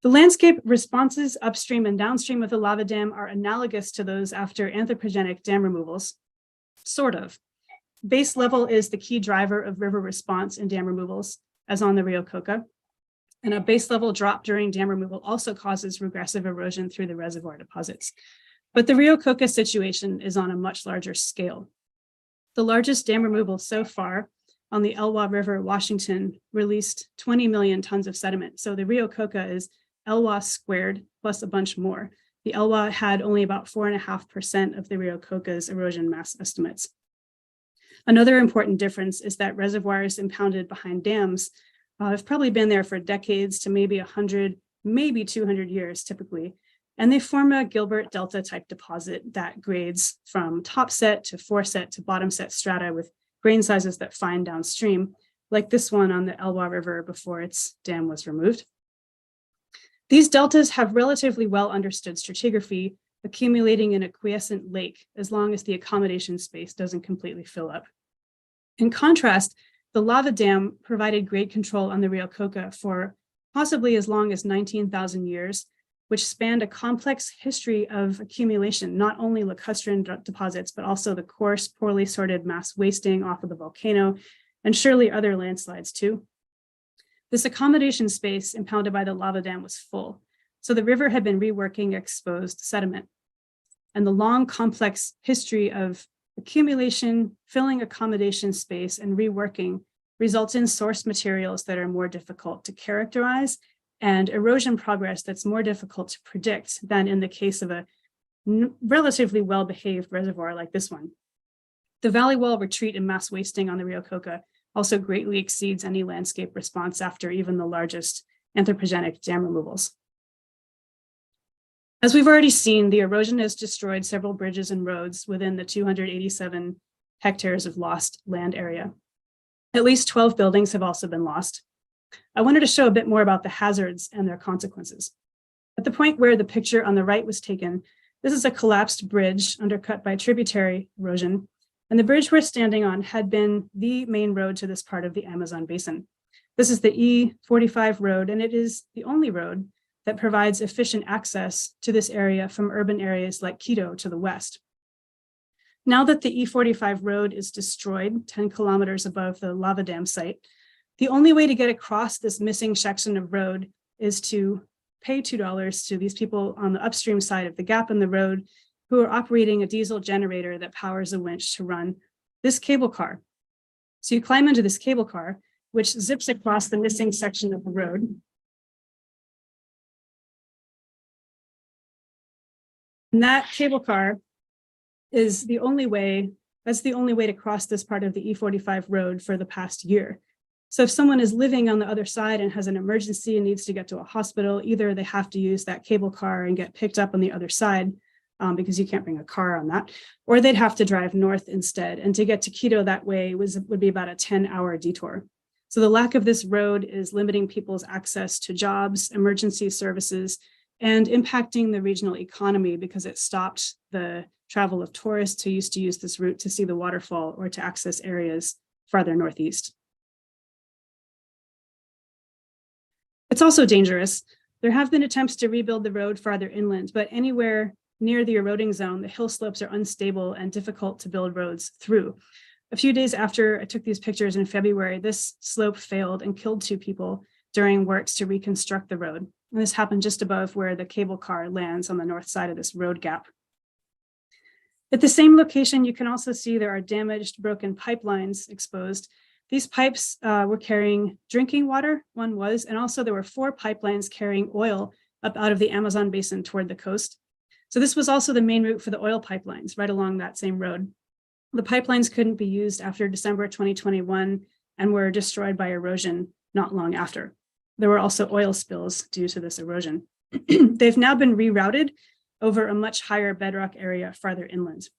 The landscape responses upstream and downstream of the lava dam are analogous to those after anthropogenic dam removals, sort of. Base level is the key driver of river response in dam removals, as on the Rio Coca. And a base level drop during dam removal also causes regressive erosion through the reservoir deposits. But the Rio Coca situation is on a much larger scale. The largest dam removal so far on the Elwha River, Washington, released 20 million tons of sediment. So the Rio Coca is Elwha squared plus a bunch more. The Elwha had only about 4.5% of the Rio Coca's erosion mass estimates. Another important difference is that reservoirs impounded behind dams have probably been there for decades to maybe 100, maybe 200 years typically. And they form a Gilbert Delta type deposit that grades from top set to foreset to bottom set strata with grain sizes that find downstream, like this one on the Elwha River before its dam was removed. These deltas have relatively well understood stratigraphy, accumulating in a quiescent lake as long as the accommodation space doesn't completely fill up. In contrast, the lava dam provided grade control on the Rio Coca for possibly as long as 19,000 years, which spanned a complex history of accumulation, not only lacustrine deposits, but also the coarse, poorly sorted mass wasting off of the volcano, and surely other landslides too. This accommodation space impounded by the lava dam was full, so the river had been reworking exposed sediment. And the long, complex history of accumulation, filling accommodation space, and reworking results in source materials that are more difficult to characterize and erosion progress that's more difficult to predict than in the case of a relatively well-behaved reservoir like this one. The valley wall retreat and mass wasting on the Rio Coca also greatly exceeds any landscape response after even the largest anthropogenic dam removals. As we've already seen, the erosion has destroyed several bridges and roads within the 287 hectares of lost land area. At least 12 buildings have also been lost. I wanted to show a bit more about the hazards and their consequences. At the point where the picture on the right was taken, this is a collapsed bridge undercut by tributary erosion, and the bridge we're standing on had been the main road to this part of the Amazon basin. This is the E45 road, and it is the only road that provides efficient access to this area from urban areas like Quito to the west. Now that the E45 road is destroyed 10 kilometers above the lava dam site, the only way to get across this missing section of road is to pay $2 to these people on the upstream side of the gap in the road who are operating a diesel generator that powers a winch to run this cable car. So you climb into this cable car, which zips across the missing section of the road. And that cable car is the only way, that's the only way to cross this part of the E45 road for the past year. So if someone is living on the other side and has an emergency and needs to get to a hospital, either they have to use that cable car and get picked up on the other side, because you can't bring a car on that, or they'd have to drive north instead. And to get to Quito that way would be about a 10-hour detour. So the lack of this road is limiting people's access to jobs, emergency services, and impacting the regional economy because it stopped the travel of tourists who used to use this route to see the waterfall or to access areas farther northeast. It's also dangerous. There have been attempts to rebuild the road farther inland, but anywhere near the eroding zone, the hill slopes are unstable and difficult to build roads through. A few days after I took these pictures in February, this slope failed and killed 2 people during works to reconstruct the road. And this happened just above where the cable car lands on the north side of this road gap. At the same location, you can also see there are damaged, broken pipelines exposed. These pipes were carrying drinking water, one was, and also there were 4 pipelines carrying oil up out of the Amazon basin toward the coast. So this was also the main route for the oil pipelines right along that same road. The pipelines couldn't be used after December 2021 and were destroyed by erosion not long after. There were also oil spills due to this erosion. They've now been rerouted over a much higher bedrock area farther inland.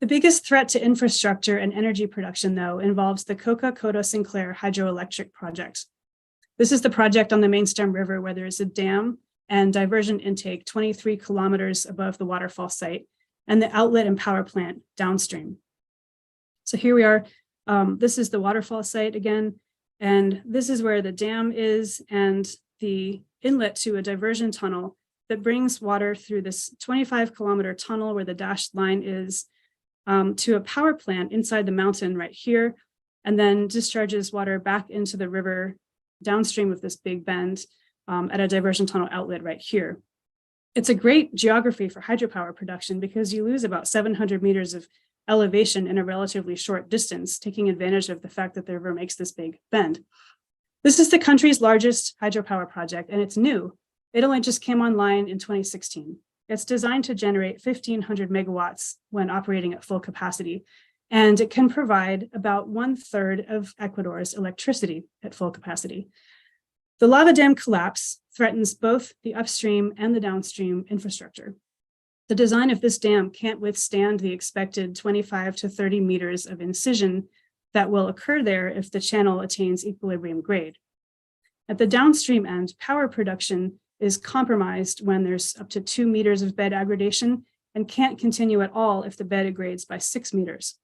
The biggest threat to infrastructure and energy production, though, involves the Coca-Coda-Sinclair hydroelectric project. This is the project on the Mainstem River where there is a dam and diversion intake 23 kilometers above the waterfall site and the outlet and power plant downstream. So here we are. This is the waterfall site again, and this is where the dam is and the inlet to a diversion tunnel that brings water through this 25-kilometer tunnel where the dashed line is to a power plant inside the mountain right here, and then discharges water back into the river downstream of this big bend at a diversion tunnel outlet right here. It's a great geography for hydropower production because you lose about 700 meters of elevation in a relatively short distance, taking advantage of the fact that the river makes this big bend. This is the country's largest hydropower project, and it's new. It only just came online in 2016. It's designed to generate 1,500 megawatts when operating at full capacity, and it can provide about 1/3 of Ecuador's electricity at full capacity. The lava dam collapse threatens both the upstream and the downstream infrastructure. The design of this dam can't withstand the expected 25 to 30 meters of incision that will occur there if the channel attains equilibrium grade. At the downstream end, power production is compromised when there's up to 2 meters of bed aggradation and can't continue at all if the bed aggrades by 6 meters.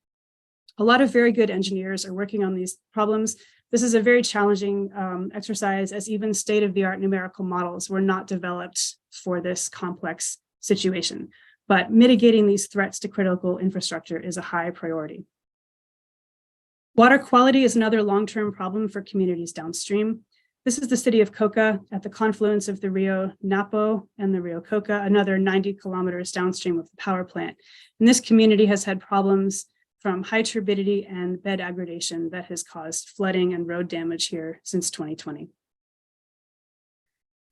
A lot of very good engineers are working on these problems. This is a very challenging exercise, as even state-of-the-art numerical models were not developed for this complex situation. But mitigating these threats to critical infrastructure is a high priority. Water quality is another long-term problem for communities downstream. This is the city of Coca at the confluence of the Rio Napo and the Rio Coca, another 90 kilometers downstream of the power plant. And this community has had problems from high turbidity and bed aggradation that has caused flooding and road damage here since 2020.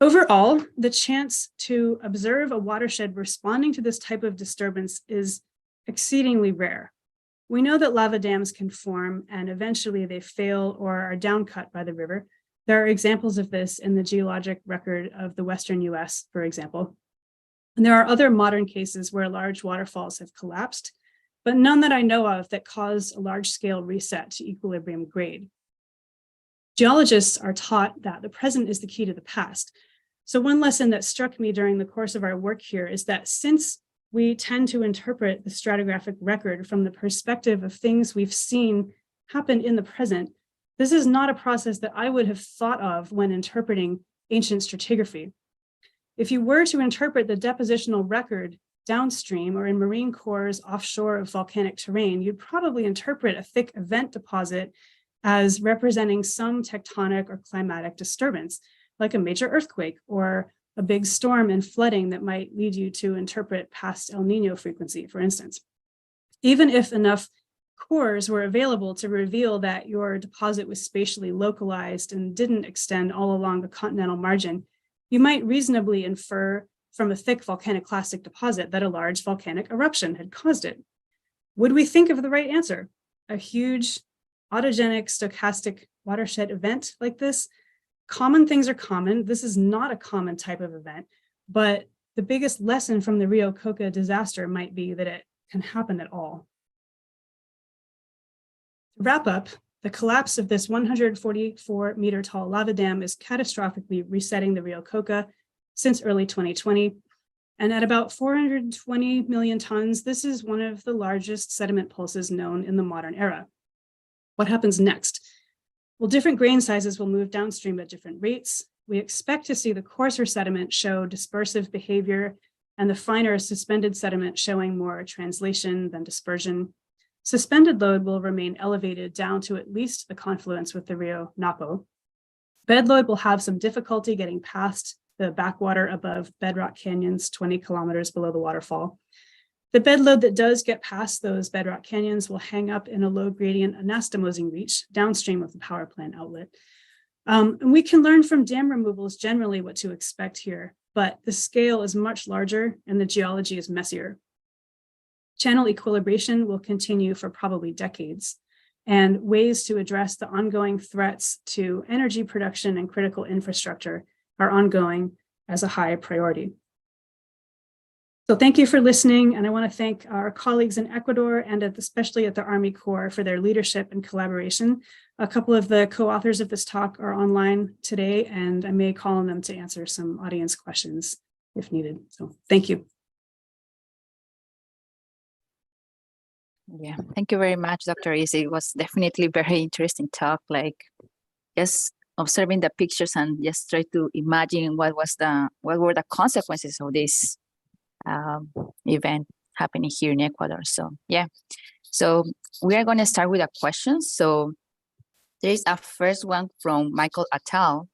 Overall, the chance to observe a watershed responding to this type of disturbance is exceedingly rare. We know that lava dams can form and eventually they fail or are downcut by the river. There are examples of this in the geologic record of the Western US, for example. And there are other modern cases where large waterfalls have collapsed, but none that I know of that cause a large-scale reset to equilibrium grade. Geologists are taught that the present is the key to the past. So one lesson that struck me during the course of our work here is that since we tend to interpret the stratigraphic record from the perspective of things we've seen happen in the present, this is not a process that I would have thought of when interpreting ancient stratigraphy. If you were to interpret the depositional record downstream or in marine cores offshore of volcanic terrain, you'd probably interpret a thick event deposit as representing some tectonic or climatic disturbance, like a major earthquake or a big storm and flooding that might lead you to interpret past El Nino frequency, for instance. Even if enough cores were available to reveal that your deposit was spatially localized and didn't extend all along the continental margin, you might reasonably infer from a thick volcaniclastic deposit that a large volcanic eruption had caused it. Would we think of the right answer? A huge autogenic stochastic watershed event like this? Common things are common. This is not a common type of event, but the biggest lesson from the Rio Coca disaster might be that it can happen at all. To wrap up, the collapse of this 144 meter tall lava dam is catastrophically resetting the Rio Coca since early 2020. And at about 420 million tons, this is one of the largest sediment pulses known in the modern era. What happens next? Well, different grain sizes will move downstream at different rates. We expect to see the coarser sediment show dispersive behavior and the finer suspended sediment showing more translation than dispersion. Suspended load will remain elevated down to at least the confluence with the Rio Napo. Bed load will have some difficulty getting past the backwater above bedrock canyons 20 kilometers below the waterfall. The bed load that does get past those bedrock canyons will hang up in a low gradient anastomosing reach downstream of the power plant outlet. And we can learn from dam removals generally what to expect here, but the scale is much larger and the geology is messier. Channel equilibration will continue for probably decades, and ways to address the ongoing threats to energy production and critical infrastructure are ongoing as a high priority. So thank you for listening, and I want to thank our colleagues in Ecuador and especially at the Army Corps for their leadership and collaboration. A couple of the co-authors of this talk are online today, and I may call on them to answer some audience questions if needed. So thank you. Yeah, thank you very much, Dr. Izzy. It was definitely a very interesting talk, like just observing the pictures and just try to imagine what were the consequences of this event happening here in Ecuador. So yeah, so we are going to start with the questions. So there is a first one from Michael Attal.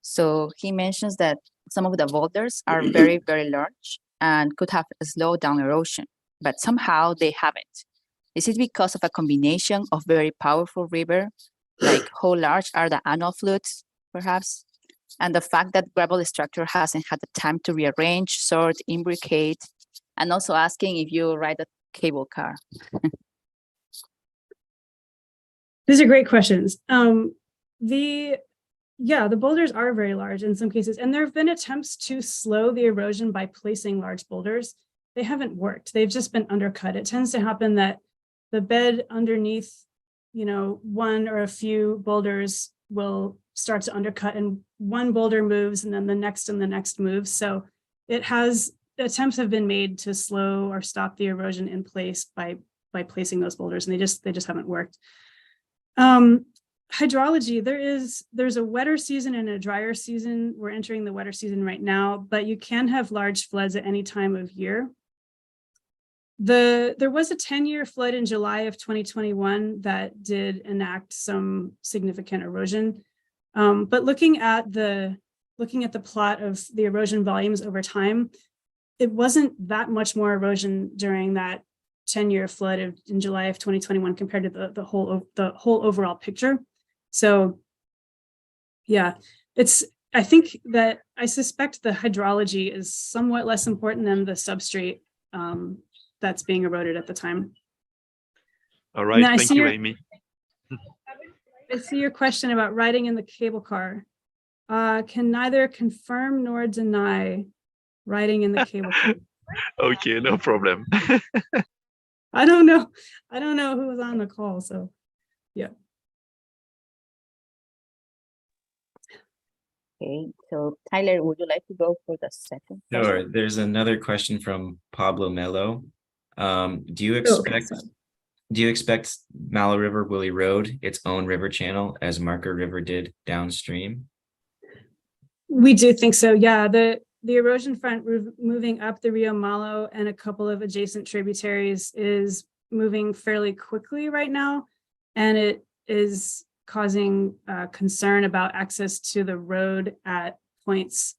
So he mentions that some of the boulders are very, very large and could have slowed down erosion, but somehow they haven't. Is it because of a combination of very powerful river, like how large are the annual floods, perhaps? And the fact that gravel structure hasn't had the time to rearrange, sort, imbricate, and also asking if you ride a cable car. These are great questions. The boulders are very large in some cases, and there have been attempts to slow the erosion by placing large boulders. They haven't worked. They've just been undercut. It tends to happen that the bed underneath, one or a few boulders will start to undercut, and one boulder moves, and then the next moves. So attempts have been made to slow or stop the erosion in place by placing those boulders, and they just haven't worked. Hydrology, there's a wetter season and a drier season. We're entering the wetter season right now, but you can have large floods at any time of year. There was a 10-year flood in July of 2021 that did enact some significant erosion. But looking at the plot of the erosion volumes over time, it wasn't that much more erosion during that 10-year flood in July of 2021 compared to the whole overall picture. So yeah, I suspect the hydrology is somewhat less important than the substrate that's being eroded at the time. All right, thank you, Amy. I see your question about riding in the cable car. Can neither confirm nor deny riding in the cable car. Okay, no problem. I don't know who was on the call, so yeah. Okay, so Tyler, would you like to go for the second? Sure. There's another question from Pablo Melo. Do you expect Malo River will erode its own river channel as Marker River did downstream? We do think so. Yeah, the erosion front moving up the Rio Malo and a couple of adjacent tributaries is moving fairly quickly right now, and it is causing concern about access to the road at points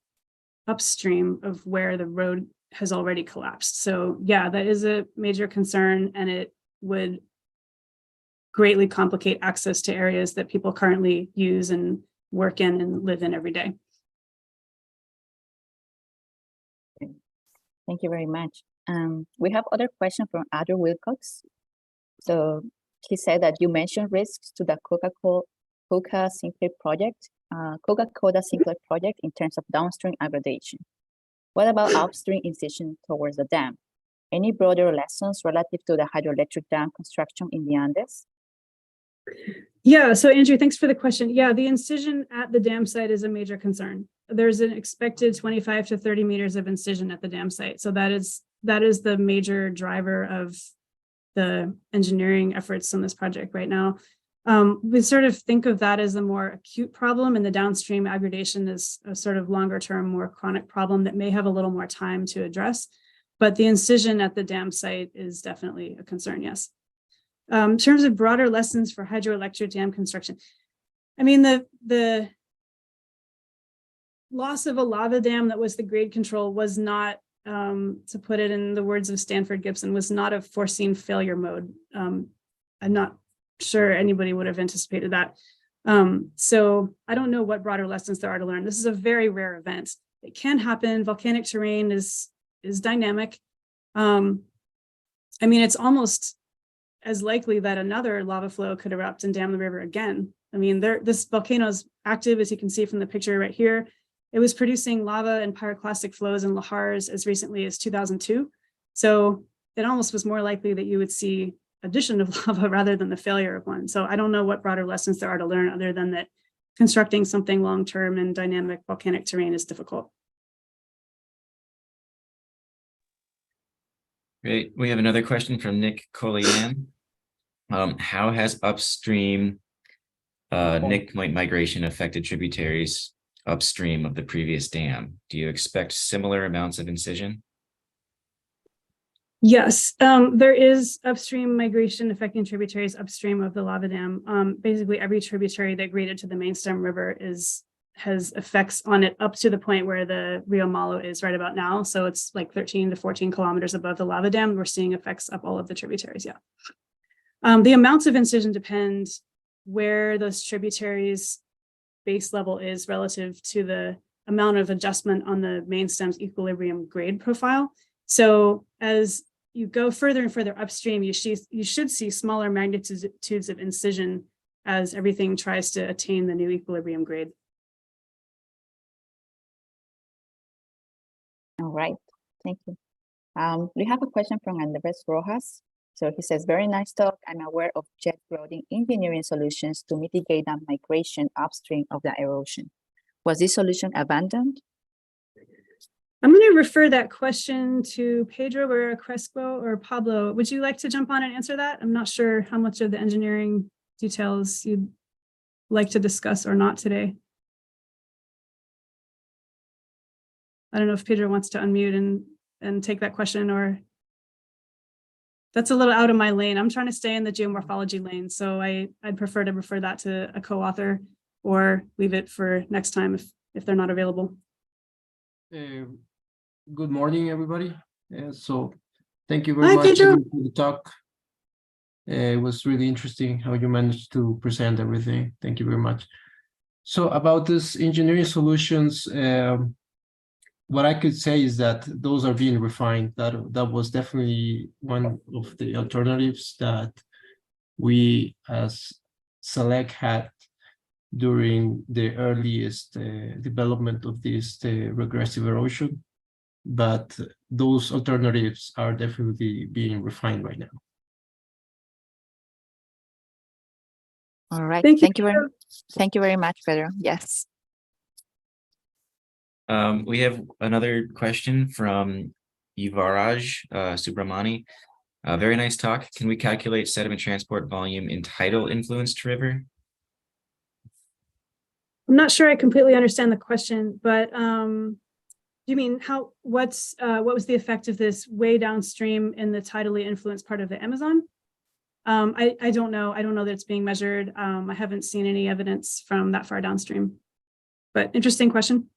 upstream of where the road has already collapsed. So yeah, that is a major concern, and it would greatly complicate access to areas that people currently use and work in and live in every day. Thank you very much. We have other question from Andrew Wilcox. So he said that you mentioned risks to the Coca Sinclair project, Coca-Cola Sinclair project in terms of downstream aggradation. What about upstream incision towards the dam? Any broader lessons relative to the hydroelectric dam construction in the Andes? Yeah, so Andrew, thanks for the question. Yeah, the incision at the dam site is a major concern. There's an expected 25 to 30 meters of incision at the dam site. So that is the major driver of the engineering efforts on this project right now. We sort of think of that as a more acute problem, and the downstream aggradation is a sort of longer term, more chronic problem that may have a little more time to address. But the incision at the dam site is definitely a concern, yes. In terms of broader lessons for hydroelectric dam construction, I mean, the loss of a lava dam that was the grade control was not, to put it in the words of Stanford Gibson, was not a foreseen failure mode. I'm not sure anybody would have anticipated that. So I don't know what broader lessons there are to learn. This is a very rare event. It can happen. Volcanic terrain is dynamic. I mean, it's almost as likely that another lava flow could erupt and dam the river again. I mean, this volcano is active, as you can see from the picture right here. It was producing lava and pyroclastic flows in lahars as recently as 2002. So it almost was more likely that you would see addition of lava rather than the failure of one. So I don't know what broader lessons there are to learn other than that constructing something long-term in dynamic volcanic terrain is difficult. Great. We have another question from Nick Colian. How has upstream Nick Point migration affected tributaries upstream of the previous dam? Do you expect similar amounts of incision? Yes, there is upstream migration affecting tributaries upstream of the lava dam. Basically, every tributary that graded to the main stem river has effects on it up to the point where the Rio Malo is right about now. So it's like 13 to 14 kilometers above the lava dam. We're seeing effects up all of the tributaries, yeah. The amounts of incision depend where those tributaries base level is relative to the amount of adjustment on the main stem's equilibrium grade profile. So as you go further and further upstream, you should see smaller magnitudes of incision as everything tries to attain the new equilibrium grade. All right, thank you. We have a question from Andres Rojas. So he says, very nice talk. I'm aware of jet grouting engineering solutions to mitigate the migration upstream of the erosion. Was this solution abandoned? I'm going to refer that question to Pedro or Crespo or Pablo. Would you like to jump on and answer that? I'm not sure how much of the engineering details you'd like to discuss or not today. I don't know if Pedro wants to unmute and take that question, or that's a little out of my lane. I'm trying to stay in the geomorphology lane, so I'd prefer to refer that to a co-author or leave it for next time if they're not available. Good morning, everybody. So thank you very much Pedro. for the talk. It was really interesting how you managed to present everything. Thank you very much. So about this engineering solutions, what I could say is that those are being refined. That was definitely one of the alternatives that we as SELEC had during the earliest development of this regressive erosion. But those alternatives are definitely being refined right now. All right, Thank you very much, Pedro. Yes. We have another question from Yuvaraj Subramani. Very nice talk. Can we calculate sediment transport volume in tidal influenced river? I'm not sure I completely understand the question, but you mean what was the effect of this way downstream in the tidally influenced part of the Amazon? I don't know. I don't know that it's being measured. I haven't seen any evidence from that far downstream, but interesting question.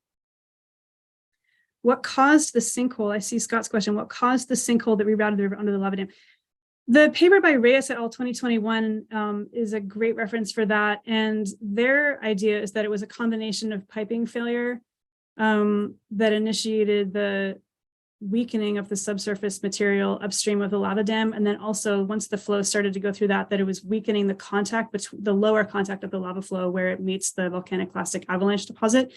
What caused the sinkhole? I see Scott's question. What caused the sinkhole that rerouted the river under the lava dam? The paper by Reyes et al. 2021 is a great reference for that. And their idea is that it was a combination of piping failure that initiated the weakening of the subsurface material upstream of the lava dam. And then also once the flow started to go through that it was weakening the contact between the lower contact of the lava flow where it meets the volcaniclastic avalanche deposit.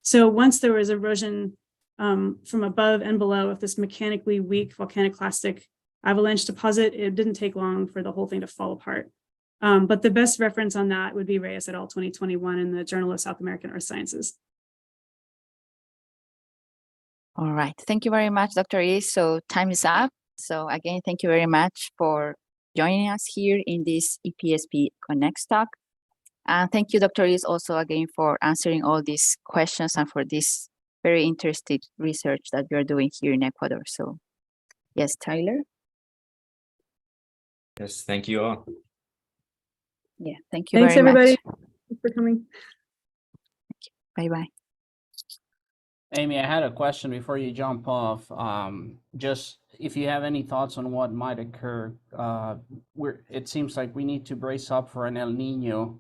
So once there was erosion from above and below of this mechanically weak volcaniclastic avalanche deposit, it didn't take long for the whole thing to fall apart. But the best reference on that would be Reyes et al. 2021 in the Journal of South American Earth Sciences. All right. Thank you very much, Dr. E. So time is up. So again, thank you very much for joining us here in this EPSP Connects talk. And thank you, Dr. E, also again for answering all these questions and for this very interesting research that you're doing here in Ecuador. So yes, Tyler. Yes, thank you all. Yeah, thank you Thanks, very everybody. much. Thanks for coming. Bye-bye. Amy, I had a question before you jump off. Just if you have any thoughts on what might occur, it seems like we need to brace up for an El Nino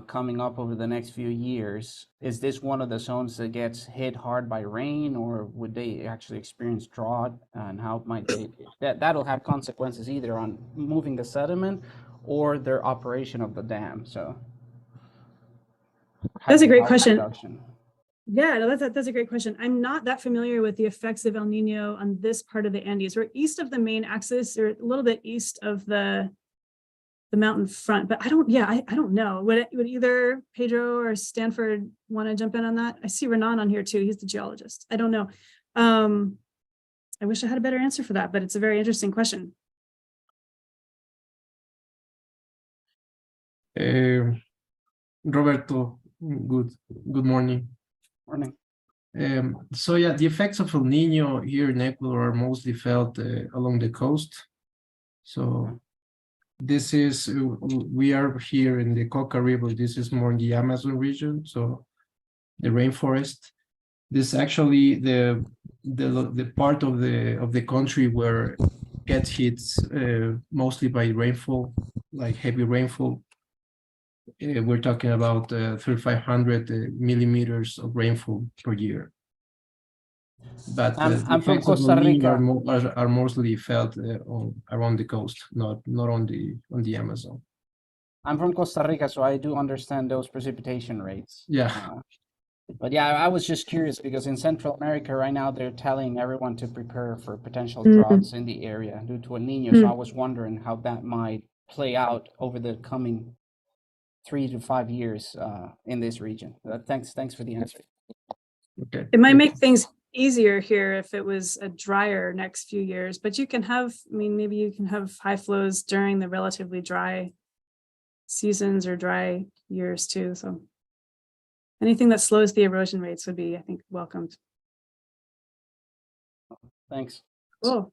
coming up over the next few years. Is this one of the zones that gets hit hard by rain, or would they actually experience drought? And how might they? That'll have consequences either on moving the sediment or their operation of the dam. So That's a great hydropower question. production. Yeah, no, that's a great question. I'm not that familiar with the effects of El Nino on this part of the Andes. We're east of the main axis, or a little bit east of the mountain front, but I don't know. Would either Pedro or Stanford want to jump in on that? I see Renan on here too. He's the geologist. I don't know. I wish I had a better answer for that, but it's a very interesting question. Roberto, good morning. Morning. So yeah, the effects of El Nino here in Ecuador are mostly felt along the coast. So this is, we are here in the Coca River. This is more in the Amazon region, so the rainforest. This is actually the part of the country where gets hit mostly by rainfall, like heavy rainfall. We're talking about 3,500 millimeters of rainfall per year. But I'm from Costa Rica. Are mostly felt around the coast, not on the Amazon. I'm from Costa Rica, so I do understand those precipitation rates. Yeah. But yeah, I was just curious because in Central America right now, they're telling everyone to prepare for potential droughts in the area due to El Nino. So I was wondering how that might play out over the coming 3 to 5 years in this region. Thanks for the answer. Okay. It might make things easier here if it was a drier next few years, but you can have, maybe you can have high flows during the relatively dry seasons or dry years too. So anything that slows the erosion rates would be, I think, welcomed. Thanks. Cool.